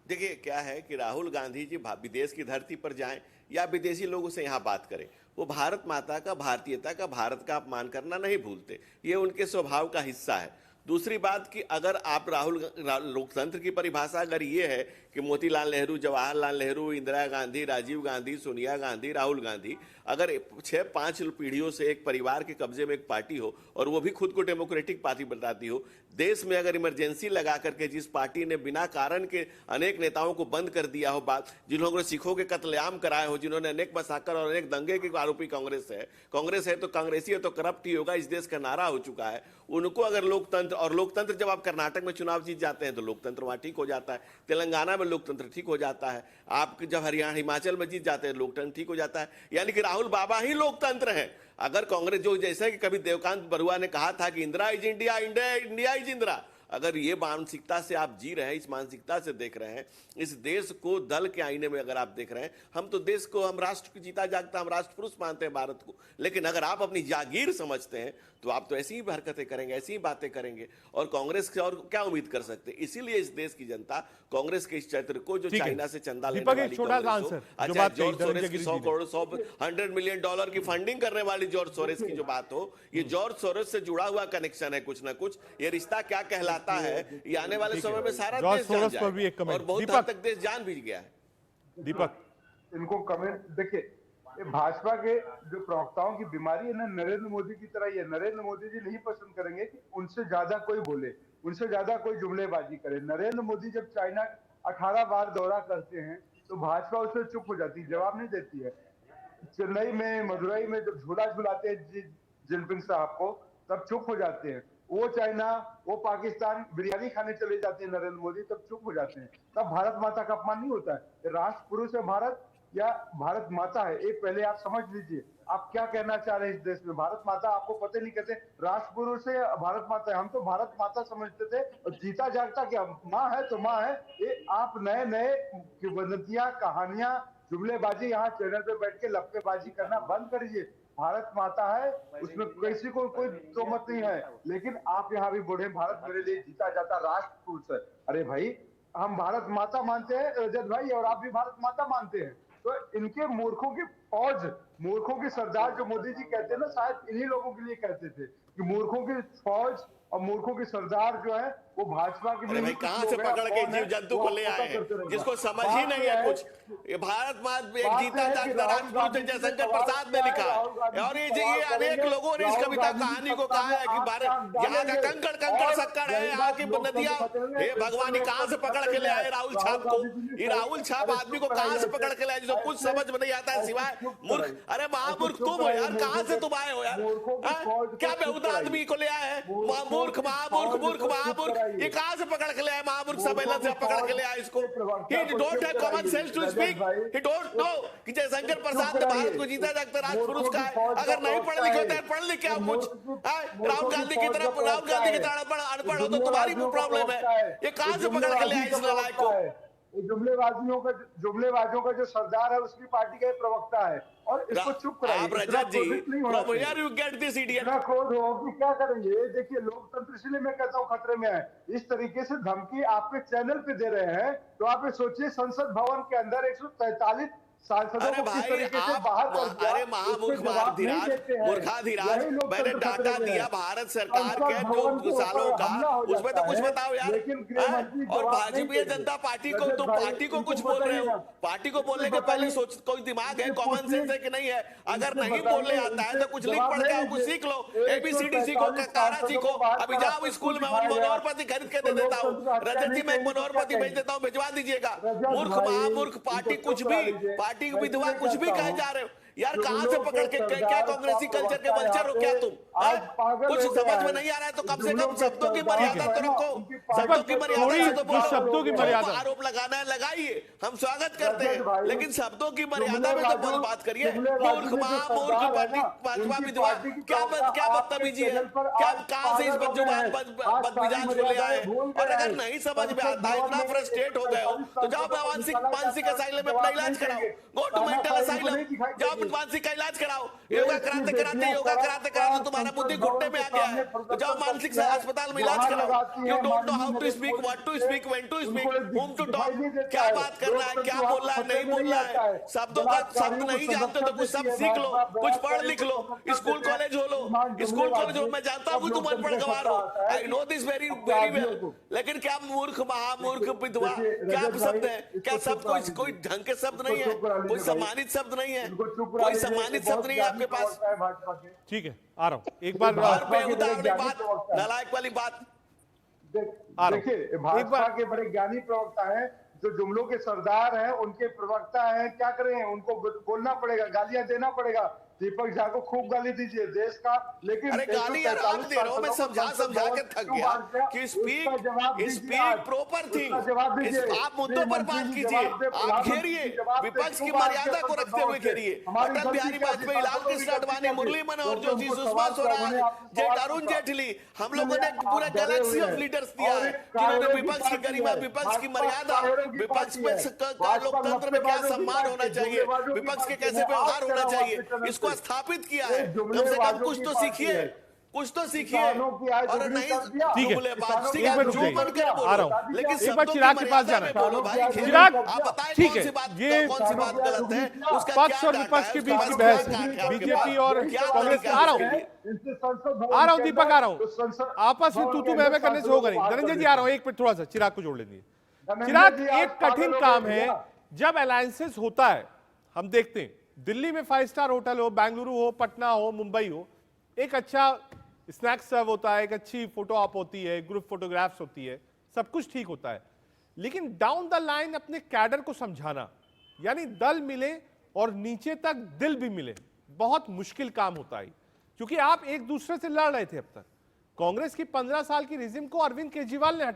देखिए क्या है कि राहुल गांधी जी विदेश की धरती पर जाएं या विदेशी लोगों से यहाँ बात करें, वो भारत माता का, भारतीयता का, भारत का अपमान करना नहीं भूलते, ये उनके स्वभाव का हिस्सा है। दूसरी बात कि अगर आप लोकतंत्र की परिभाषा अगर ये है कि मोतीलाल नेहरू, जवाहरलाल नेहरू, इंदिरा गांधी, राजीव गांधी, सोनिया गांधी, राहुल गांधी, अगर 6-5 पीढ़ियों से एक परिवार के कब्जे में एक पार्टी हो और वो भी खुद को डेमोक्रेटिक पार्टी बताती हो, देश में अगर इमरजेंसी लगा करके जिस पार्टी ने बिना कारण के अनेक नेताओं को बंद कर दिया हो, जिन्होंने सिखों के कत्लेआम कराए हो, जिन्होंने अनेक मसाकर और अनेक दंगे के आरोपी कांग्रेस है तो कांग्रेसी है तो करप्ट ही होगा, इस देश का नारा हो चुका है, उनको अगर लोकतंत्र जब आप कर्नाटक में चुनाव जीत जाते हैं तो लोकतंत्र वहां ठीक हो जाता है, तेलंगाना में लोकतंत्र ठीक हो जाता है, आप जब हरियाणा हिमाचल में जीत जाते हैं लोकतंत्र ठीक हो जाता है, यानी कि राहुल बाबा ही लोकतंत्र है। अगर कांग्रेस जो जैसे कि कभी देवकांत बरुआ ने कहा था कि Indira is India, India is Indira, अगर ये मानसिकता से आप जी रहे हैं, इस मानसिकता से देख रहे हैं, इस देश को दल के आईने में अगर आप देख रहे हैं, हम तो देश को, हम राष्ट्र को जीता जागता, हम राष्ट्र पुरुष मानते हैं भारत को, लेकिन अगर आप अपनी जागीर समझते हैं तो आप तो ऐसी ही हरकतें करेंगे, ऐसी ही बातें करेंगे, और कांग्रेस से और क्या उम्मीद कर सकते हैं। इसीलिए इस देश की जनता कांग्रेस के इस चरित्र को, जो चाइना से चंदा लेने वाली $100 मिलियन की फंडिंग करने वाली जॉर्ज सोरेस की जो बात हो, ये जॉर्ज सोरेस से जुड़ा हुआ कनेक्शन है कुछ ना कुछ, ये रिश्ता क्या कहलाता है ये आने वाले समय में सारा देश जान जाए, और बहुत हद तक देश जान भी गया है। दीपक, इनको कमेंट देखिए, भाजपा के जो प्रवक्ताओं की बीमारी है ना, नरेंद्र मोदी की तरह ही है। नरेंद्र मोदी जी नहीं पसंद करेंगे कि उनसे ज्यादा कोई बोले, उनसे ज्यादा कोई जुमलेबाजी करे। नरेंद्र मोदी जब चाइना 18 बार दौरा करते हैं तो भाजपा उससे चुप हो जाती है, जवाब नहीं देती है। चेन्नई में, मदुरई में जब झूला झुलाते हैं जिनपिंग साहब को, तब चुप हो जाते हैं। वो चाइना, वो पाकिस्तान बिरयानी खाने चले जाते हैं नरेंद्र मोदी, तब चुप हो जाते हैं। तब भारत माता का अपमान नहीं होता है। राष्ट्र पुरुष है भारत या भारत माता है, एक पहले आप समझ लीजिए आप क्या कहना चाह रहे हैं। इस देश में भारत माता आपको पता नहीं, कहते राष्ट्र पुरुष है, भारत माता है। हम तो भारत माता समझते थे, और जीता जागता क्या माँ है तो माँ है। ये आप नए नए किंवदंतियां, कहानियां, जुमलेबाजी यहाँ चैनल पे बैठ के लप्पेबाजी करना बंद करिए। भारत माता है, उसमें किसी को कोई तो मत नहीं है, लेकिन आप यहाँ भी बोले भारत मेरे लिए जीता जाता राष्ट्र पुरुष है। अरे भाई, हम भारत माता मानते हैं रजत भाई, और आप भी भारत माता मानते हैं, तो इनके मूर्खों की फौज, मूर्खों की सरदार जो मोदी जी कहते हैं ना, शायद इन्हीं लोगों के लिए कहते थे। कि मूर्खों की फौज और मूर्खों के सरदार जो है वो भाजपा के अरे भाई कहां से पकड़ के जीव जंतु को ले आए हैं जिसको समझ ही नहीं है कुछ। ये भारत माँ एक जीता जागता राजपूत है, जयशंकर प्रसाद ने लिखा है। और ये अनेक लोगों ने इस कविता कहानी को कहा है कि भारत यहाँ का कंकड़ कंकड़ शक्कड़ है, यहाँ की नदियां, हे भगवान कहां से पकड़ के ले आए राहुल छाप को। ये राहुल छाप आदमी को कहां से पकड़ के ले आए जिसको कुछ समझ में नहीं आता है सिवाय मूर्ख। अरे महामूर्ख तुम हो यार, कहां से तुम आए हो यार? क्या बेहुदा आदमी को ले आए हैं? मूर्ख महामूर्ख मूर्ख महामूर्ख, ये कहां से पकड़ के ले आए? महामूर्ख सम्मेलन से पकड़ के ले आए इसको। He don't have common sense to speak, he don't know कि जयशंकर प्रसाद ने भारत को जीता जागता राजपुरुष का है। अगर नहीं पढ़े लिखे होते हैं, पढ़ लिख के आप कुछ राहुल गांधी की तरह अनपढ़ हो तो तुम्हारी प्रॉब्लम है। ये कहां से पकड़ के ले आए इस नालायक को? जुमलेबाजों का जो सरदार है उसकी पार्टी का प्रवक्ता है और इसको चुप कराइए। आप रजत जी, from where you get this idiot? इतना क्रोध हो कि क्या करेंगे? देखिए लोकतंत्र इसलिए मैं कहता हूँ खतरे में है। इस तरीके से धमकी आपके चैनल पे दे रहे हैं तो आप ये सोचिए संसद भवन के अंदर 143 सांसदों को किस तरीके से बाहर कर दिया। अरे महामूर्ख मूर्खाधिराज, मैंने डाटा दिया भारत सरकार के 2 सालों का, उसमें तो कुछ बताओ यार। और भारतीय जनता पार्टी को, तुम पार्टी को कुछ बोल रहे हो। पार्टी को बोलने के पहले सोच, कोई दिमाग है, कॉमन सेंस है कि नहीं है? अगर नहीं बोलने आता है तो कुछ लिख पढ़ के कुछ सीख लो, ABCD सीखो, कारा सीखो। अभी जाओ स्कूल में मनोहर पति खरीद के दे देता हूँ। रजत जी मैं मनोहर पति भेज देता हूँ, भिजवा दीजिएगा। मूर्ख महामूर्ख पार्टी कुछ भी, पार्टी विधवा कुछ भी कहे जा रहे हो यार। कहां से पकड़ के, क्या कांग्रेसी कल्चर के वंचर हो क्या तुम? कुछ समझ में नहीं आ रहा है तो कम से कम शब्दों की मर्यादा तो रखो। शब्दों की मर्यादा से तो बोलो। शब्दों की मर्यादा, आरोप लगाना है लगाइए, हम स्वागत करते हैं, लेकिन शब्दों की मर्यादा में तो बात करिए। मूर्ख महामूर्ख भाजपा विधवा, क्या बदतमीजी है? क्या कहां से इस बदमिजाज को ले आए? और अगर नहीं समझ में आता है, इतना फ्रस्ट्रेट हो गए हो तो जाओ मानसिक असाइलम में अपना इलाज कराओ। गो टू मेंटल असाइलम, जाओ मानसिक का इलाज कराओ। योगा कराते कराते तुम्हारा बुद्धि घुटने में आ गया है तो जाओ मानसिक अस्पताल में इलाज कराओ। You don't know how to speak, what to speak, when to speak, whom to talk, क्या बात करना है, क्या बोलना है, नहीं बोलना है। शब्दों का शब्द नहीं जानते तो कुछ शब्द सीख लो, कुछ पढ़ लिख लो, स्कूल कॉलेज हो लो। स्कूल कॉलेज हो, मैं जानता हूँ तुम अनपढ़ गवार हो, I know this very well, लेकिन क्या मूर्ख महामूर्ख विधवा क्या शब्द है? क्या शब्द कोई ढंग के शब्द नहीं है? कोई सम्मानित शब्द नहीं है? कोई सम्मानित शब्द नहीं है आपके पास? ठीक है, आ रहा हूं एक बार। बात नालायक वाली बात। देखिए भाजपा के बड़े ज्ञानी प्रवक्ता हैं, जो जुमलों के सरदार हैं, उनके प्रवक्ता हैं। क्या करें, उनको बोलना पड़ेगा, गालियां देना पड़ेगा। दीपक झा को खूब गाली दीजिए देश का, लेकिन अरे गाली यार आप दे रहे हो, मैं समझा के थक गया कि स्पीक प्रॉपर थिंग। आप मुद्दों पर बात कीजिए, आप घेरिए, विपक्ष की मर्यादा को रखते हुए घेरिए। अटल बिहारी वाजपेयी, लाल कृष्ण आडवाणी, मुरली मनोहर जोशी, सुषमा स्वराज, अरुण जेटली, हम लोगों ने पूरा गैलेक्सी ऑफ लीडर्स दिया है जिन्होंने विपक्ष की गरिमा, विपक्ष की मर्यादा, विपक्ष में लोकतंत्र में क्या सम्मान होना चाहिए, विपक्ष के कैसे व्यवहार होना चाहिए, इसको स्थापित किया है। कम से कम कुछ तो सीखिए, कुछ तो सीखिए। और नहीं ठीक है, जो मन करे बोलो, लेकिन एक बार चिराग के पास जाना है। चिराग, आप बताएं ठीक है, ये कौन सी बात गलत है? उसका पक्ष और विपक्ष के बीच की बहस, बीजेपी और कांग्रेस। आ रहा हूँ दीपक, आ रहा हूँ। आपस में तू मैं करने से होगा नहीं। धनंजय जी आ रहा हूँ, एक मिनट थोड़ा सा चिराग को जोड़ लेंगे। चिराग, एक कठिन काम है जब अलायंसेस होता है। हम देखते हैं दिल्ली में 5 स्टार होटल हो, बेंगलुरु हो, पटना हो, मुंबई हो, एक अच्छा स्नैक्स सर्व होता है, एक अच्छी फोटो ऑप होती है, ग्रुप फोटोग्राफ्स होती है, सब कुछ ठीक होता है। लेकिन डाउन द लाइन अपने कैडर को समझाना, यानी दल मिले और नीचे तक दिल भी मिले, बहुत मुश्किल काम होता है। क्योंकि आप एक दूसरे से लड़ रहे थे अब तक। कांग्रेस की 15 साल की रिजिम को अरविंद केजरीवाल ने हटाया।